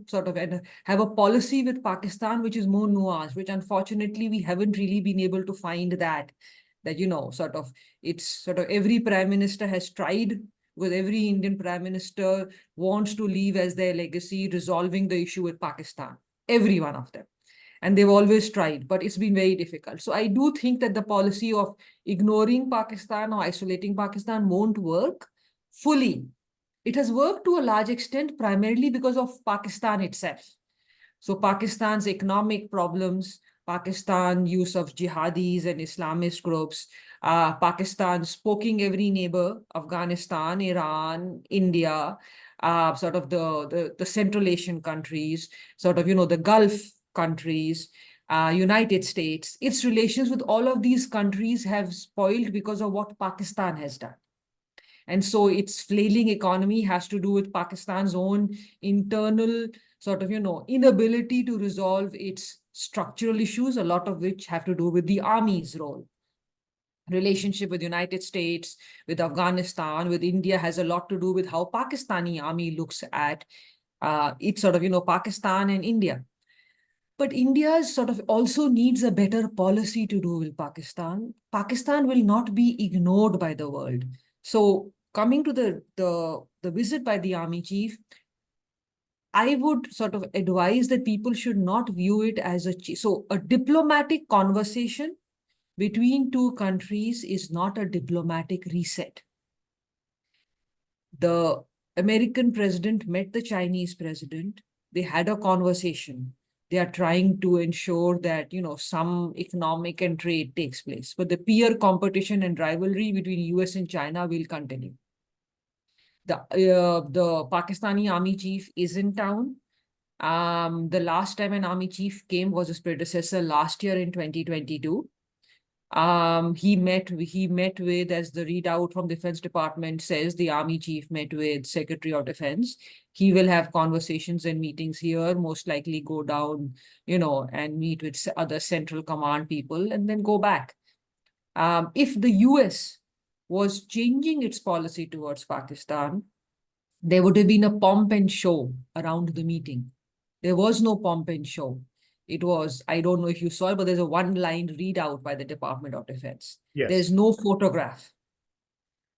have a policy with Pakistan, which is more nuanced, which unfortunately we haven't really been able to find that it's every prime minister has tried, because every Indian prime minister wants to leave as their legacy resolving the issue with Pakistan, every one of them. And they've always tried, but it's been very difficult. So I do think that the policy of ignoring Pakistan or isolating Pakistan won't work fully. It has worked to a large extent, primarily because of Pakistan itself. So Pakistan's economic problems, Pakistan use of jihadis and Islamist groups, Pakistan's poking every neighbor, Afghanistan, Iran, India, the Central Asian countries, the Gulf countries, United States. Its relations with all of these countries have spoiled because of what Pakistan has done. And so its flailing economy has to do with Pakistan's own internal inability to resolve its structural issues, a lot of which have to do with the army's role. Relationship with the United States, with Afghanistan, with India has a lot to do with how Pakistani army looks at it's Pakistan and India. But India also needs a better policy to do with Pakistan. Pakistan will not be ignored by the world. So coming to the visit by the army chief, I would advise that people should not view it as a diplomatic conversation between two countries is not a diplomatic reset. The American president met the Chinese president. They had a conversation. They are trying to ensure that, some economic and trade takes place. But the peer competition and rivalry between US and China will continue. The Pakistani army chief is in town. The last time an army chief came was his predecessor last year in 2022. He met with, as the readout from Defense Department says, the army chief met with Secretary of Defense. He will have conversations and meetings here, most likely go down, and meet with other central command people and then go back. If the US was changing its policy towards Pakistan, there would have been a pomp and show around the meeting. There was no pomp and show. It was, I don't know if you saw it, but there's a one-line readout by the Department of Defense. Yes. There's no photograph.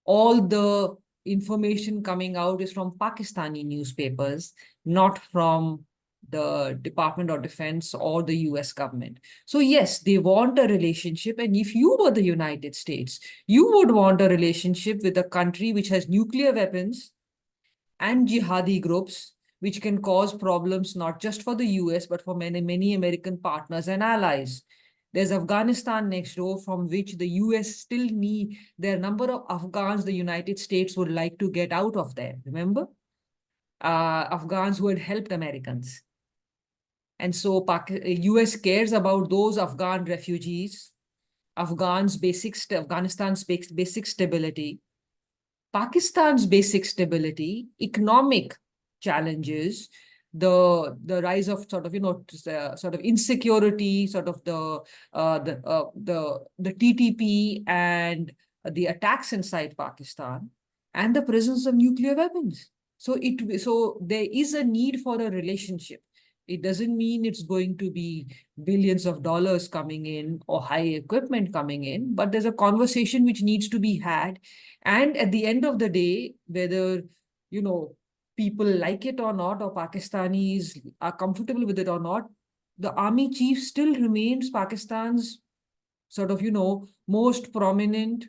All the information coming out is from Pakistani newspapers, not from the Department of Defense or the US government. So yes, they want a relationship. And if you were the United States, you would want a relationship with a country which has nuclear weapons and jihadi groups, which can cause problems not just for the US, but for many, many American partners and allies. There's Afghanistan next door, from which the US still need, there are a number of Afghans the United States would like to get out of there, remember? Afghans who had helped Americans. And so US cares about those Afghan refugees, Afghanistan's basic stability, Pakistan's basic stability, economic challenges, the rise of sort of sort of insecurity, sort of the TTP and the attacks inside Pakistan, and the presence of nuclear weapons. So there is a need for a relationship. It doesn't mean it's going to be billions of dollars coming in or high equipment coming in, but there's a conversation which needs to be had. And at the end of the day, whether, people like it or not, or Pakistanis are comfortable with it or not, the army chief still remains Pakistan's sort of, most prominent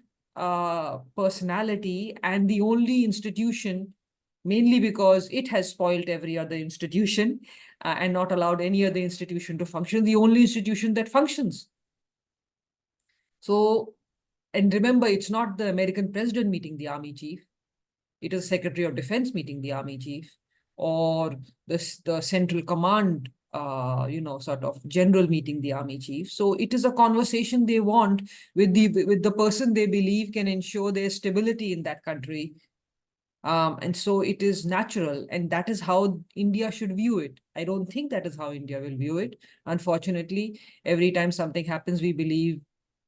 personality, and the only institution, mainly because it has spoiled every other institution and not allowed any other institution to function, the only institution that functions. So, and remember, it's not the American president meeting the army chief. It is Secretary of Defense meeting the army chief, or the central command, sort of general meeting the army chief. So it is a conversation they want with the person they believe can ensure their stability in that country. And so it is natural, and that is how India should view it. I don't think that is how India will view it. Unfortunately, every time something happens, we believe,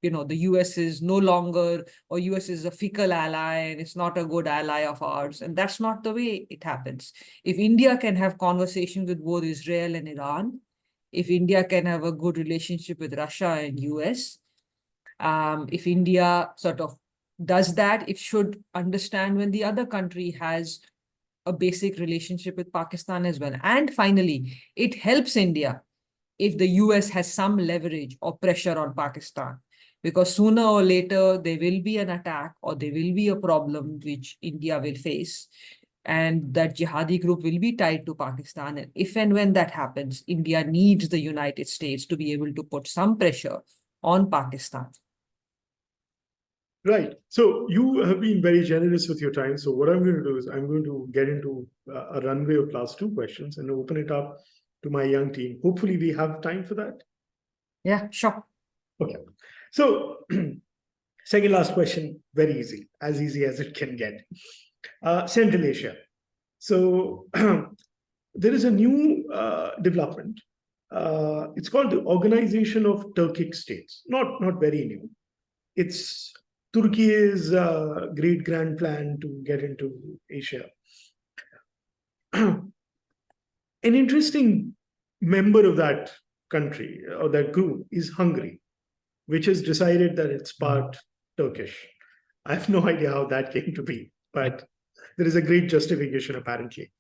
the US is no longer, or US is a fickle ally and it's not a good ally of ours. And that's not the way it happens. If India can have conversations with both Israel and Iran, if India can have a good relationship with Russia and US, if India sort of does that, it should understand when the other country has a basic relationship with Pakistan as well. And finally, it helps India if the US has some leverage or pressure on Pakistan, because sooner or later there will be an attack or there will be a problem which India will face, and that jihadi group will be tied to Pakistan. And if and when that happens, India needs the United States to be able to put some pressure on Pakistan. Right. So you have been very generous with your time. So what I'm going to do is I'm going to get into a runway of last two questions and open it up to my young team. Hopefully we have time for that. Yeah, sure. Okay. So second last question, very easy as it can get. Central Asia. So there is a new development. It's called the Organization of Turkic States. Not very new. It's Turkey's great grand plan to get into Asia. An interesting member of that country or that group is Hungary, which has decided that it's part Turkish. I have no idea how that came to be, but there is a great justification apparently.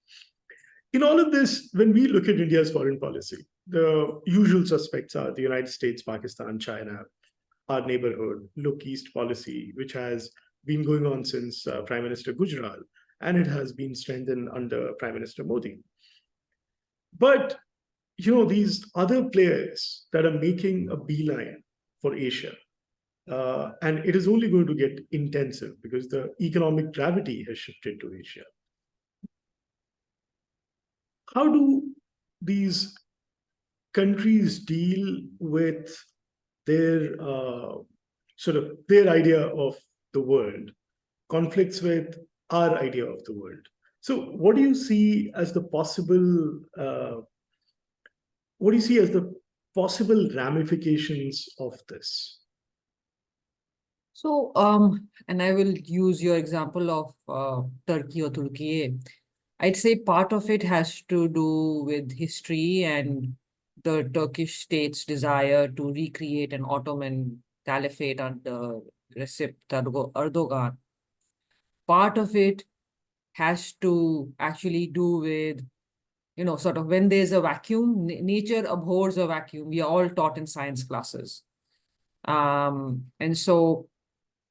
In all of this, when we look at India's foreign policy, the usual suspects are the United States, Pakistan, China, our neighborhood, look east policy, which has been going on since Prime Minister Gujral, and it has been strengthened under Prime Minister Modi. But, these other players that are making a beeline for Asia, and it is only going to get intensive because the economic gravity has shifted to Asia. How do these countries deal with their their idea of the world conflicts with our idea of the world? So what do you see as the possible ramifications of this? So, and I will use your example of Turkey or Turkey. I'd say part of it has to do with history and the Turkish state's desire to recreate an Ottoman caliphate under Recep Tayyip Erdogan. Part of it has to actually do with, sort of when there's a vacuum, nature abhors a vacuum. We are all taught in science classes. And so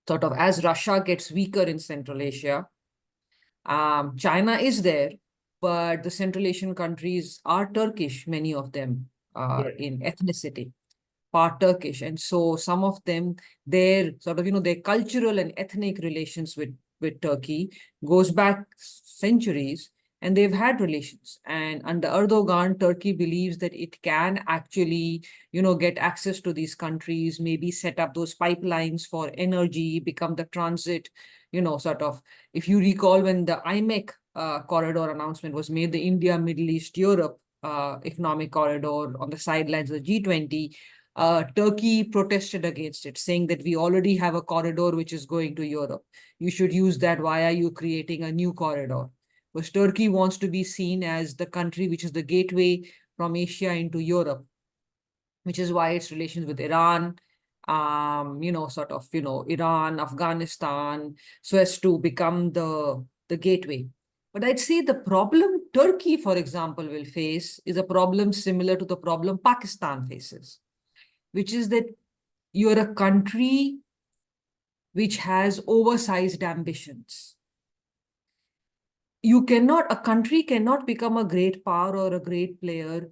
sort of as Russia gets weaker in Central Asia, China is there, but the Central Asian countries are Turkish, many of them Right. in ethnicity, part Turkish. And so some of them, their sort of, their cultural and ethnic relations with Turkey goes back centuries, and they've had relations. And under Erdogan, Turkey believes that it can actually, get access to these countries, maybe set up those pipelines for energy, become the transit, sort of, if you recall when the IMEC corridor announcement was made, the India, Middle East, Europe economic corridor on the sidelines of the G20, Turkey protested against it, saying that we already have a corridor which is going to Europe. You should use that. Why are you creating a new corridor? Because Turkey wants to be seen as the country which is the gateway from Asia into Europe, which is why its relations with Iran, sort of, Iran, Afghanistan, so as to become the gateway. But I'd say the problem Turkey, for example, will face is a problem similar to the problem Pakistan faces, which is that you're a country which has oversized ambitions. A country cannot become a great power or a great player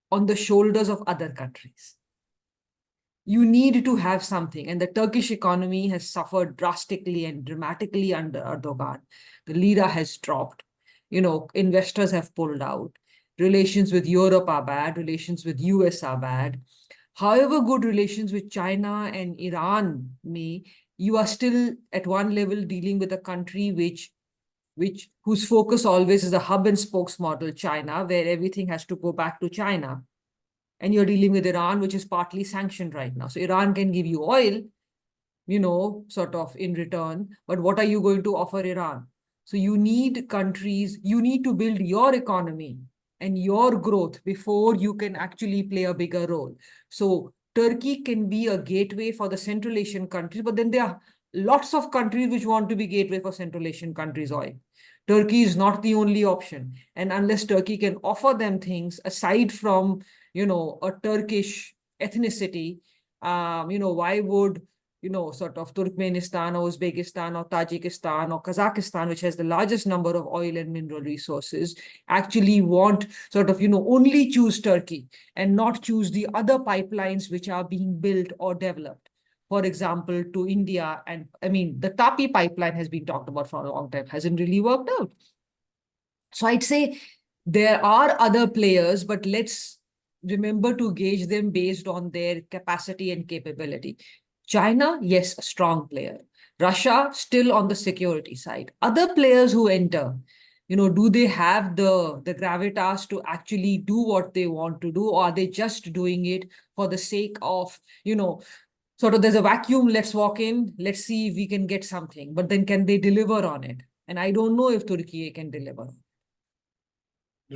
on the shoulders of other countries. You need to have something. And the Turkish economy has suffered drastically and dramatically under Erdogan. The lira has dropped. Investors have pulled out. Relations with Europe are bad. Relations with US are bad. However good relations with China and Iran may, you are still at one level dealing with a country whose focus always is a hub and spokes model, China, where everything has to go back to China. And you're dealing with Iran, which is partly sanctioned right now. So Iran can give you oil, sort of in return, but what are you going to offer Iran? So you need countries, you need to build your economy and your growth before you can actually play a bigger role. So Turkey can be a gateway for the Central Asian countries, but then there are lots of countries which want to be gateway for Central Asian countries' oil. Turkey is not the only option. And unless Turkey can offer them things aside from, a Turkish ethnicity, why would, sort of Turkmenistan or Uzbekistan or Tajikistan or Kazakhstan, which has the largest number of oil and mineral resources, actually want sort of, only choose Turkey and not choose the other pipelines which are being built or developed. For example, to India. And I mean, the Tapi pipeline has been talked about for a long time, hasn't really worked out. So I'd say there are other players, but let's remember to gauge them based on their capacity and capability. China, yes, a strong player. Russia, still on the security side. Other players who enter, do they have the gravitas to actually do what they want to do, or are they just doing it for the sake of, sort of there's a vacuum, let's walk in, let's see if we can get something, but then can they deliver on it? And I don't know if Turkey can deliver.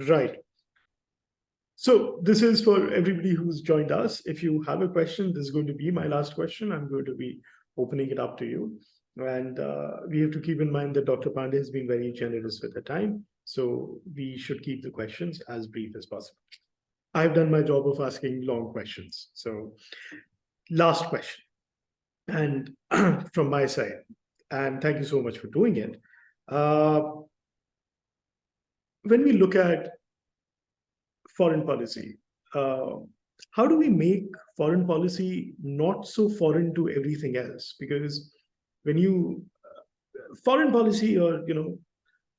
Right. So this is for everybody who's joined us. If you have a question, this is going to be my last question. I'm going to be opening it up to you. And we have to keep in mind that Dr. Pande has been very generous with the time. So we should keep the questions as brief as possible. I've done my job of asking long questions. So last question, and from my side, and thank you so much for doing it. When we look at foreign policy, how do we make foreign policy not so foreign to everything else? Because when you foreign policy or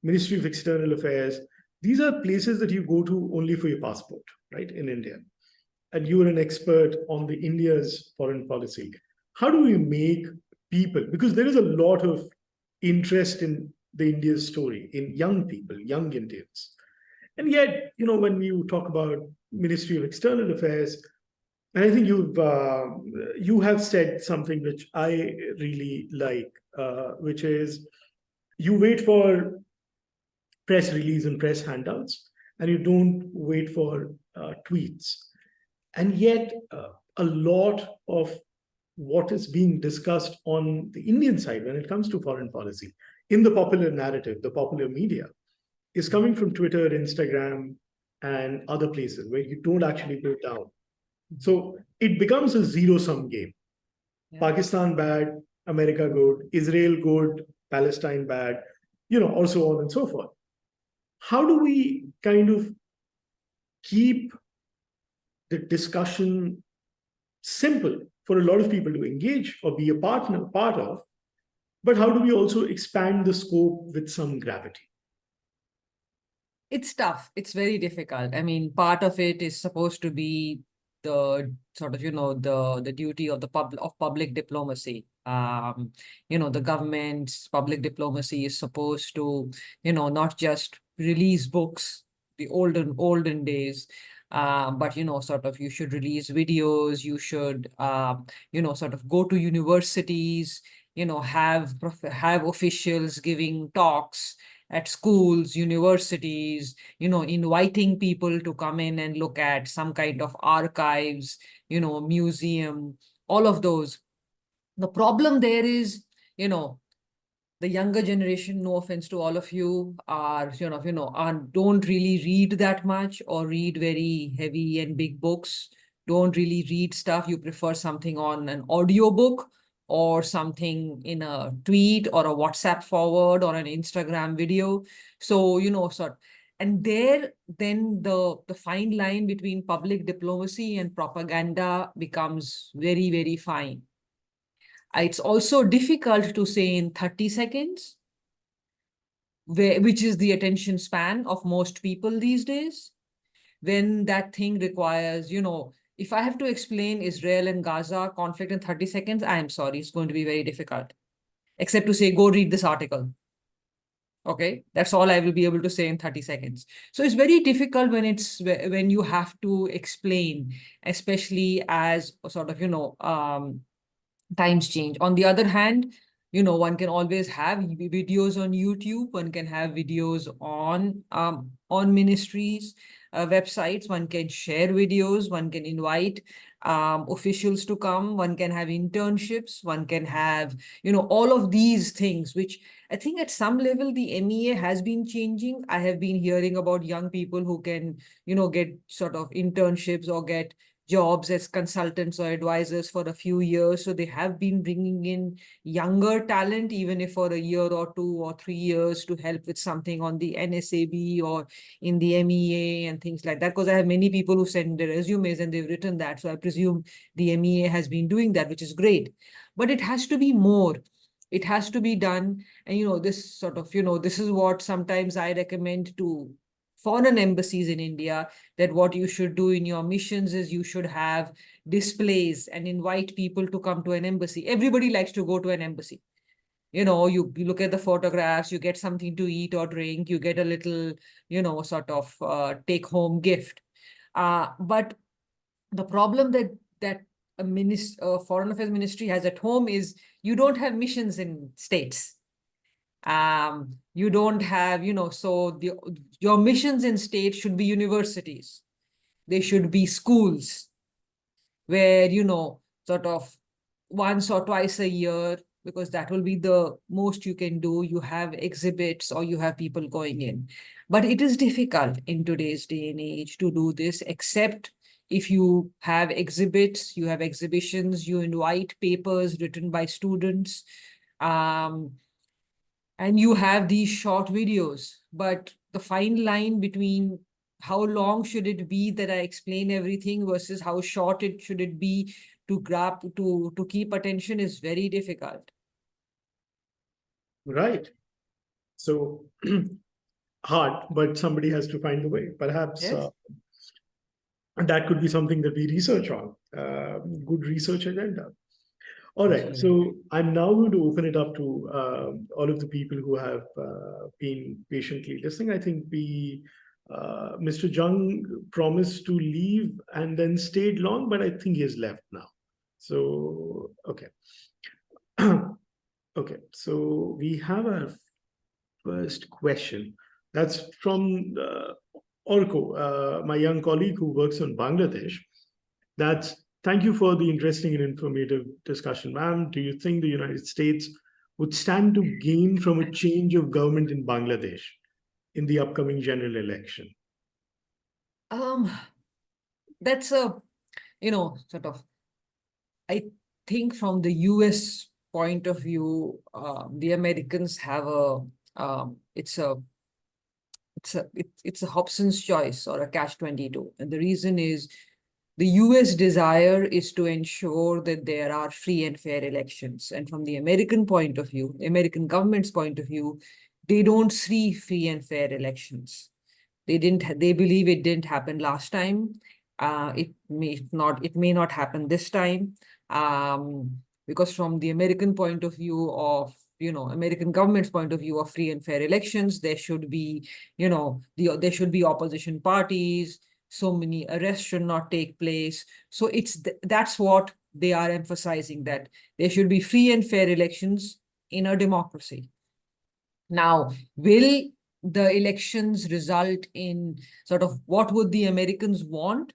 Ministry of External Affairs, these are places that you go to only for your passport, right? In India, and you are an expert on the India's foreign policy. How do we make people, because there is a lot of interest in the India's story, in young people, young Indians. And yet, when you talk about Ministry of External Affairs, and I think you have said something which I really like, which is you wait for press release and press handouts, and you don't wait for tweets. And yet, a lot of what is being discussed on the Indian side when it comes to foreign policy in the popular narrative, the popular media, is coming from Twitter, Instagram, and other places where you don't actually go down. So it becomes a zero-sum game. Yeah. Pakistan bad, America good, Israel good, Palestine bad, or so on and so forth. How do we kind of keep the discussion simple for a lot of people to engage or be a part of, but how do we also expand the scope with some gravity? It's tough. It's very difficult. I mean, part of it is supposed to be the sort of, the duty of public diplomacy. The government's public diplomacy is supposed to, not just release books, the olden days, but sort of you should release videos, you should sort of go to universities, have officials giving talks at schools, universities, inviting people to come in and look at some kind of archives, museum, all of those. The problem there is, the younger generation, no offense to all of you, are, don't really read that much or read very heavy and big books, don't really read stuff. You prefer something on an audio book or something in a tweet or a WhatsApp forward or an Instagram video. So, and there, then the fine line between public diplomacy and propaganda becomes very, very fine. It's also difficult to say in 30 seconds, which is the attention span of most people these days, when that thing requires, if I have to explain Israel and Gaza conflict in 30 seconds, I am sorry, it's going to be very difficult, except to say, go read this article. Okay, that's all I will be able to say in 30 seconds. So it's very difficult when you have to explain, especially as sort of, times change. On the other hand, one can always have videos on YouTube. One can have videos on ministries' websites. One can share videos. One can invite officials to come. One can have internships. One can have, all of these things, which I think at some level the MEA has been changing. I have been hearing about young people who can, get sort of internships or get jobs as consultants or advisors for a few years. So they have been bringing in younger talent, even if for a year or 2 or 3 years, to help with something on the NSAB or in the MEA and things like that. Because I have many people who send their resumes and they've written that. So I presume the MEA has been doing that, which is great. But it has to be more. It has to be done. And, this sort of, this is what sometimes I recommend to foreign embassies in India, that what you should do in your missions is you should have displays and invite people to come to an embassy. Everybody likes to go to an embassy. You look at the photographs, you get something to eat or drink, you get a little, sort of take home gift. But the problem that a foreign affairs ministry has at home is you don't have missions in states. You don't have, so your missions in states should be universities. They should be schools where, sort of once or twice a year, because that will be the most you can do. You have exhibits or you have people going in. But it is difficult in today's day and age to do this, except if you have exhibits, you have exhibitions, you invite papers written by students. And you have these short videos, but the fine line between how long should it be that I explain everything versus how short should it be to keep attention is very difficult. Right. So hard, but somebody has to find a way. Perhaps Yes. that could be something that we research on. Good research agenda. All right, Absolutely. so I'm now going to open it up to all of the people who have been patiently listening. I think Mr. Jung promised to leave and then stayed long, but I think he has left now. So, okay. Okay, so we have our first question. That's from Orko, my young colleague who works on Bangladesh. Thank you for the interesting and informative discussion, ma'am. Do you think the United States would stand to gain from a change of government in Bangladesh in the upcoming general election? That's a, sort of, I think from the US point of view, the Americans have it's a Hobson's choice or a catch-22. And the reason is the US desire is to ensure that there are free and fair elections. And from the American point of view, the American government's point of view, they don't see free and fair elections. They believe it didn't happen last time. It may not happen this time. Because from the American point of view of, American government's point of view of free and fair elections, there should be, there should be opposition parties, so many arrests should not take place. So that's what they are emphasizing, that there should be free and fair elections in a democracy. Now, will the elections result in sort of what would the Americans want?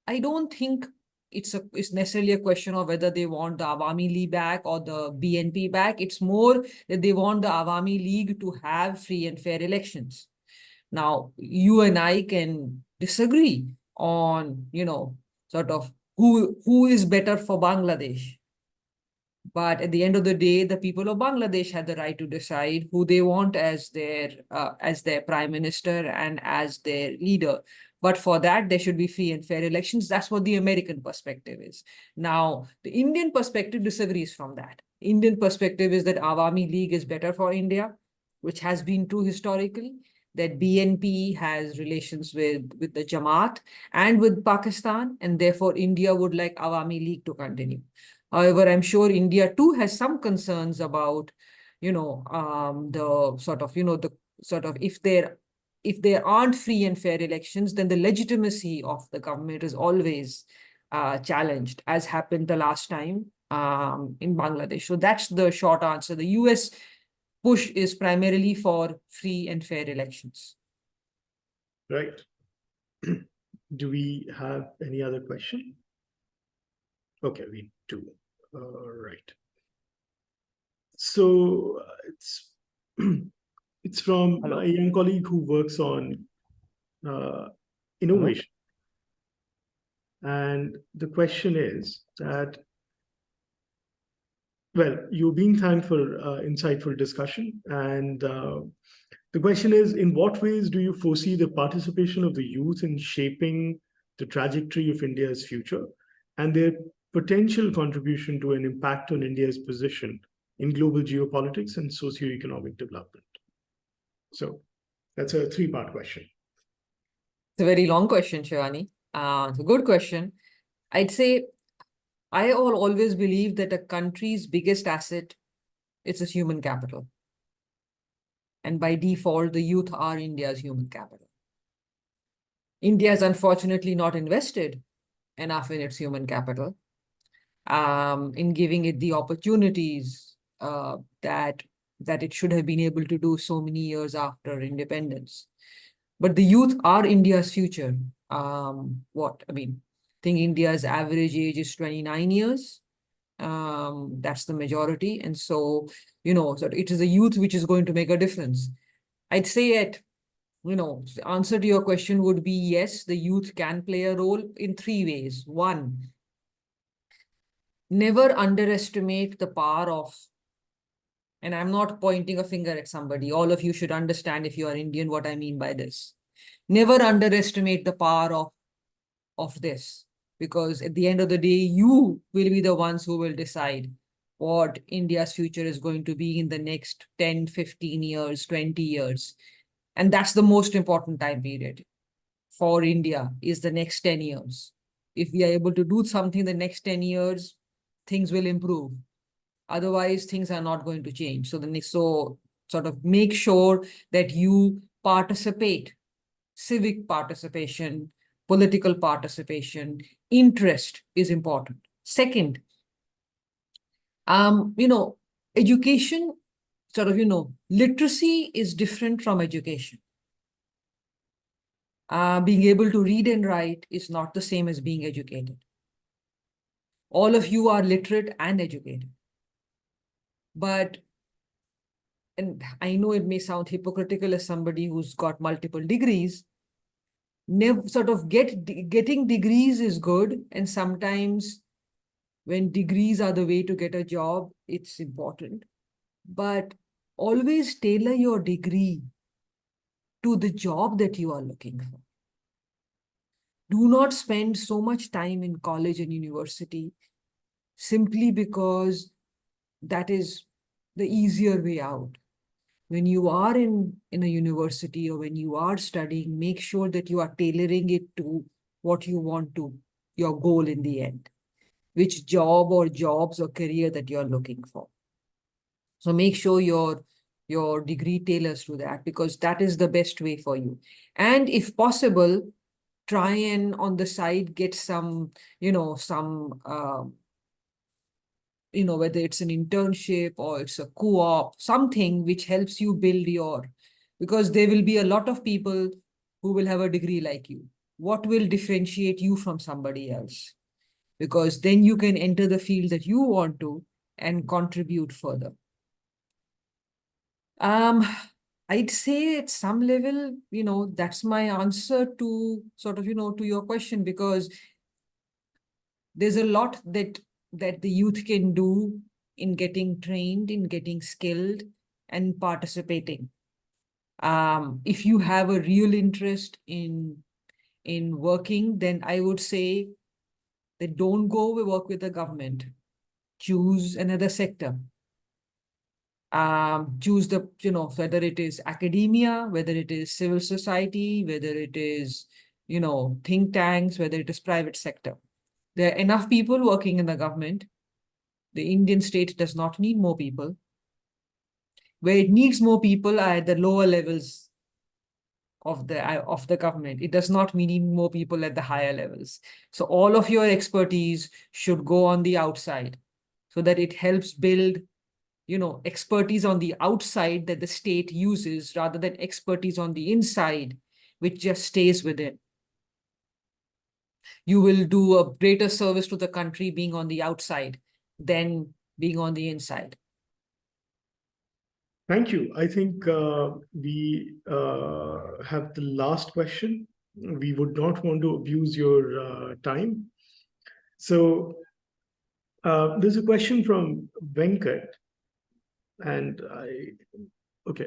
I don't think it's necessarily a question of whether they want the Awami League back or the BNP back. It's more that they want the Awami League to have free and fair elections. Now, you and I can disagree on, sort of who is better for Bangladesh. But at the end of the day, the people of Bangladesh had the right to decide who they want as their prime minister and as their leader. But for that, there should be free and fair elections. That's what the American perspective is. Now, the Indian perspective disagrees from that. Indian perspective is that Awami League is better for India, which has been true historically, that BNP has relations with the Jamaat and with Pakistan, and therefore India would like Awami League to continue. However, I'm sure India too has some concerns about, the sort of, if there aren't free and fair elections, then the legitimacy of the government is always challenged, as happened the last time in Bangladesh. So that's the short answer. The US push is primarily for free and fair elections. Right. Do we have any other question? Okay, we do. Right. So it's from Hello. a young colleague who works on innovation. And the question is that, well, you're being thanked for insightful discussion. And the question is, in what ways do you foresee the participation of the youth in shaping the trajectory of India's future and their potential contribution to an impact on India's position in global geopolitics and socioeconomic development? So that's a three-part question. It's a very long question, Shivani. It's a good question. I'd say I always believe that a country's biggest asset is its human capital. And by default, the youth are India's human capital. India has unfortunately not invested enough in its human capital, in giving it the opportunities that it should have been able to do so many years after independence. But the youth are India's future. I think India's average age is 29 years. That's the majority. And so, so it is the youth which is going to make a difference. I'd say the answer to your question would be yes, the youth can play a role in three ways. One, never underestimate the power of, and I'm not pointing a finger at somebody. All of you should understand, if you are Indian, what I mean by this. Never underestimate the power of this, because at the end of the day, you will be the ones who will decide what India's future is going to be in the next 10, 15 years, 20 years. And that's the most important time period for India, is the next 10 years. If we are able to do something the next 10 years, things will improve. Otherwise, things are not going to change. So sort of make sure that you participate, civic participation, political participation, interest is important. Second, education, literacy is different from education. being able to read and write is not the same as being educated. All of you are literate and educated. But, and I know it may sound hypocritical as somebody who's got multiple degrees, getting degrees is good. And sometimes when degrees are the way to get a job, it's important. But always tailor your degree to the job that you are looking for. Do not spend so much time in college and university simply because that is the easier way out. When you are in a university or when you are studying, make sure that you are tailoring it to what you want to, your goal in the end, which job or jobs or career that you're looking for. So make sure your degree tailors to that, because that is the best way for you. And if possible, try and on the side get some, whether it's an internship or it's a co-op, something which helps you build because there will be a lot of people who will have a degree like you. What will differentiate you from somebody else? Because then you can enter the field that you want to and contribute further. I'd say at some level, that's my answer to sort of, to your question, because there's a lot that the youth can do in getting trained, in getting skilled and participating. If you have a real interest in working, then I would say that don't go work with the government. Choose another sector. Choose whether it is academia, whether it is civil society, whether it is, think tanks, whether it is private sector. There are enough people working in the government. The Indian state does not need more people. Where it needs more people are at the lower levels of the government. It does not need more people at the higher levels. So all of your expertise should go on the outside so that it helps build expertise on the outside that the state uses rather than expertise on the inside, which just stays within. You will do a greater service to the country being on the outside than being on the inside. Thank you. I think we have the last question. We would not want to abuse your time. So there's a question from Venkat. And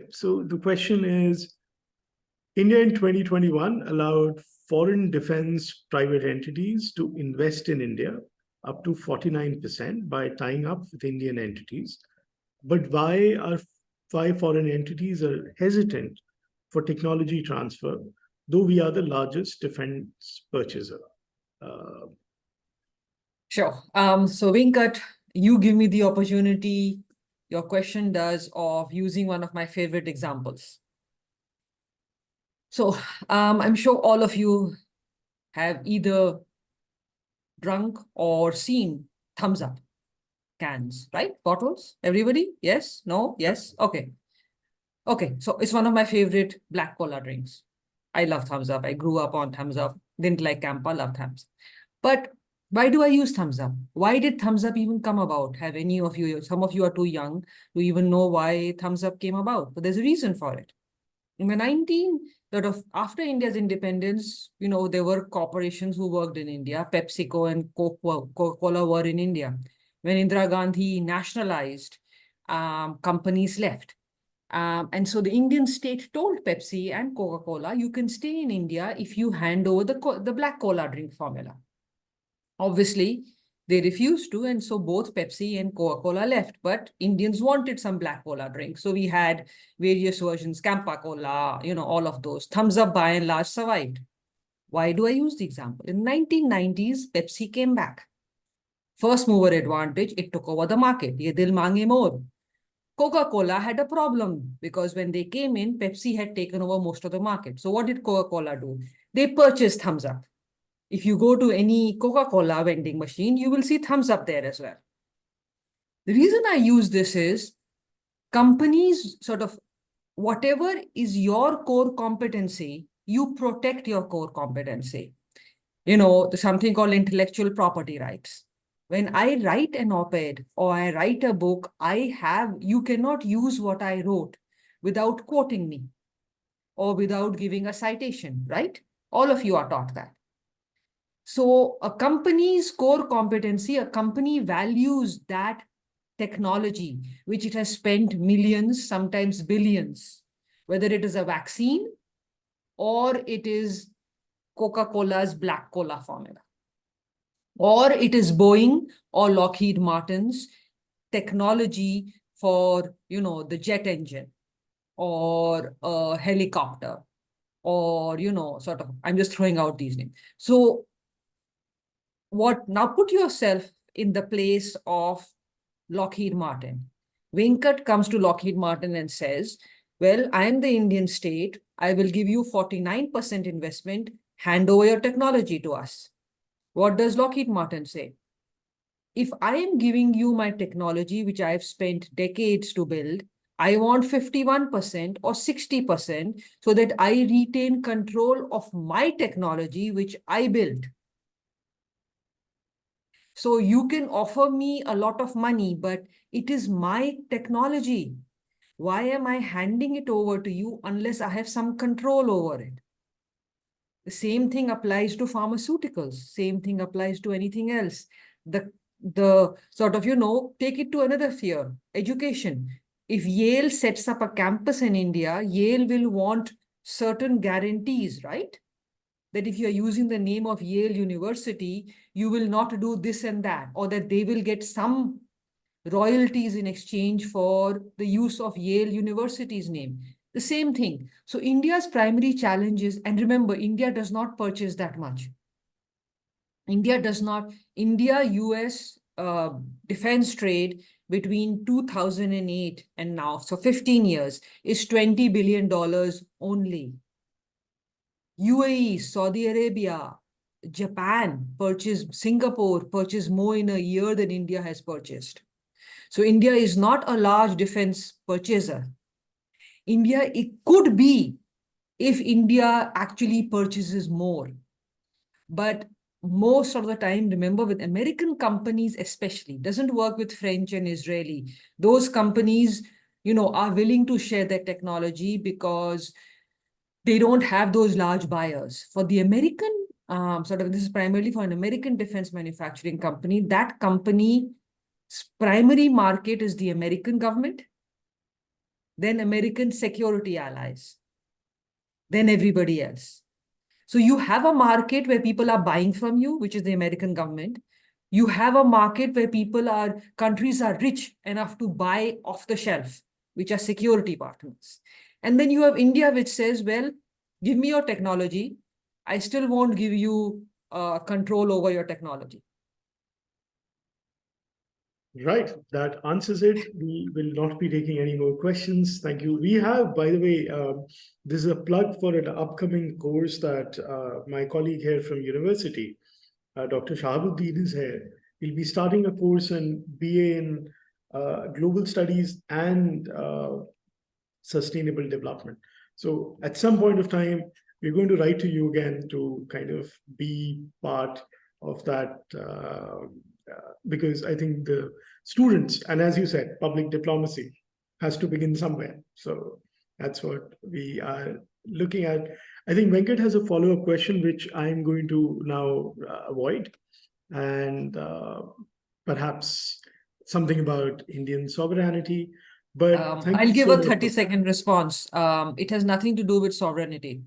so the question is, India in 2021 allowed foreign defense private entities to invest in India up to 49% by tying up with Indian entities. But why foreign entities are hesitant for technology transfer, though we are the largest defense purchaser? Sure. So Venkat, you give me the opportunity, your question does, of using one of my favorite examples. So I'm sure all of you have either drunk or seen thumbs up cans, right? Bottles, everybody? Yes, no, yes, okay. Okay, so it's one of my favorite black cola drinks. I love thumbs up. I grew up on thumbs up, didn't like Campa, love thumbs. But why do I use thumbs up? Why did thumbs up even come about? Have any of you, some of you are too young to even know why thumbs up came about, but there's a reason for it. In the after India's independence, there were corporations who worked in India. PepsiCo and Coca-Cola were in India. When Indira Gandhi nationalized, companies left. And so the Indian state told Pepsi and Coca-Cola, you can stay in India if you hand over the black cola drink formula. Obviously, they refused to, and so both Pepsi and Coca-Cola left, but Indians wanted some black cola drink. So we had various versions, Campa Cola, all of those. Thumbs Up by and large survived. Why do I use the example? In 1990s, Pepsi came back. First mover advantage, it took over the market. Ye dil mange more. Coca-Cola had a problem because when they came in, Pepsi had taken over most of the market. So what did Coca-Cola do? They purchased Thumbs Up. If you go to any Coca-Cola vending machine, you will see thumbs up there as well. The reason I use this is companies whatever is your core competency, you protect your core competency. You know, there's something called intellectual property rights. When I write an op-ed or I write a book, you cannot use what I wrote without quoting me or without giving a citation, right? All of you are taught that. So a company's core competency, a company values that technology, which it has spent millions, sometimes billions, whether it is a vaccine or it is Coca-Cola's Black Cola formula, or it is Boeing or Lockheed Martin's technology for, you know, the jet engine or a helicopter, or, you know, sort of, I'm just throwing out these names. So now put yourself in the place of Lockheed Martin. Venkat comes to Lockheed Martin and says, well, I am the Indian state. I will give you 49% investment. Hand over your technology to us. What does Lockheed Martin say? If I am giving you my technology, which I've spent decades to build, I want 51% or 60% so that I retain control of my technology, which I built. So you can offer me a lot of money, but it is my technology. Why am I handing it over to you unless I have some control over it? The same thing applies to pharmaceuticals. Same thing applies to anything else. The sort of, you know, take it to another sphere, education. If Yale sets up a campus in India, Yale will want certain guarantees, right? That if you're using the name of Yale University, you will not do this and that, or that they will get some royalties in exchange for the use of Yale University's name. The same thing. So India's primary challenge is, and remember, India does not purchase that much. India-US defense trade between 2008 and now, so 15 years, is $20 billion only. UAE, Saudi Arabia, Japan Singapore purchased more in a year than India has purchased. So India is not a large defense purchaser. It could be if India actually purchases more. But most of the time, remember, with American companies especially, doesn't work with French and Israeli. Those companies, you know, are willing to share their technology because they don't have those large buyers. For the American, this is primarily for an American defense manufacturing company. That company's primary market is the American government, then American security allies, then everybody else. So you have a market where people are buying from you, which is the American government. You have a market where countries are rich enough to buy off the shelf, which are security partners. And then you have India, which says, well, give me your technology. I still won't give you control over your technology. Right, that answers it. We will not be taking any more questions. Thank you. We have, by the way, this is a plug for an upcoming course that my colleague here from university, Dr. Shahabuddin, is here. He'll be starting a course in BA in Global Studies and Sustainable Development. So at some point of time, we're going to write to you again to kind of be part of that because I think the students, and as you said, public diplomacy has to begin somewhere. So that's what we are looking at. I think Venkat has a follow-up question, which I'm going to now avoid, and perhaps something about Indian sovereignty. But I'll give a 30-second response. It has nothing to do with sovereignty.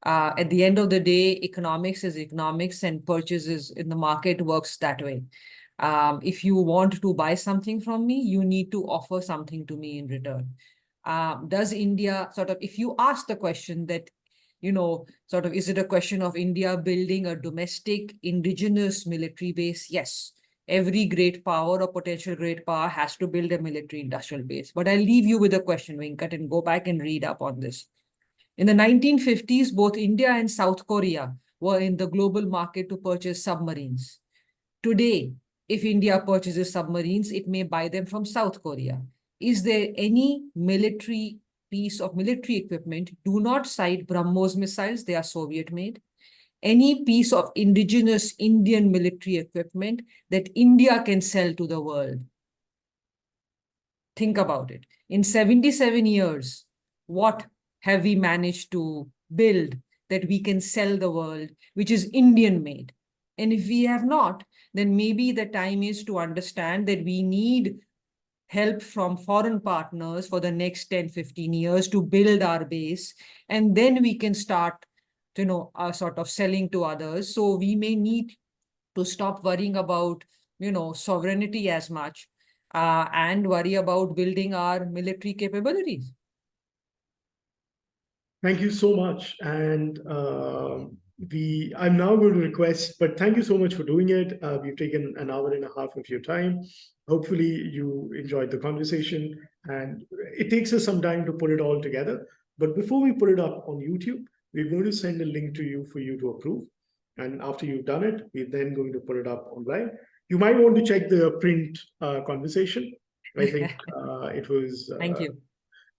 At the end of the day, economics is economics, and purchases in the market works that way. If you want to buy something from me, you need to offer something to me in return. Does India if you ask the question that, is it a question of India building a domestic indigenous military base? Yes. Every great power or potential great power has to build a military industrial base. But I'll leave you with a question, Venkat, and go back and read up on this. In the 1950s, both India and South Korea were in the global market to purchase submarines. Today, if India purchases submarines, it may buy them from South Korea. Is there any military piece of military equipment, do not cite BrahMos missiles, they are Soviet made. Any piece of indigenous Indian military equipment that India can sell to the world. Think about it. In 77 years, what have we managed to build that we can sell the world, which is Indian made? And if we have not, then maybe the time is to understand that we need help from foreign partners for the next 10, 15 years to build our base. And then we can start, sort of selling to others. So we may need to stop worrying about, sovereignty as much and worry about building our military capabilities. Thank you so much. And I'm now going to request, but thank you so much for doing it. We've taken an hour and a half of your time. Hopefully you enjoyed the conversation, and it takes us some time to put it all together. But before we put it up on YouTube, we're going to send a link to you for you to approve. And after you've done it, we're then going to put it up online. You might want to check the print conversation. I think it was. Thank you.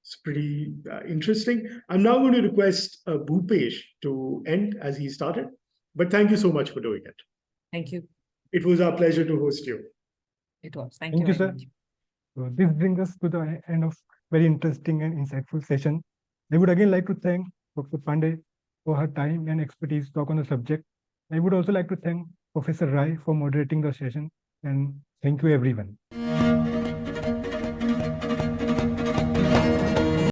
It's pretty interesting. I'm now going to request Bhupesh to end as he started, but thank you so much for doing it. Thank you. It was our pleasure to host you. It was. Thank Thank you you, very sir. much. So this brings us to the end of very interesting and insightful session. I would again like to thank Dr. Pande for her time and expertise to talk on the subject. I would also like to thank Professor Rai for moderating the session, and thank you everyone.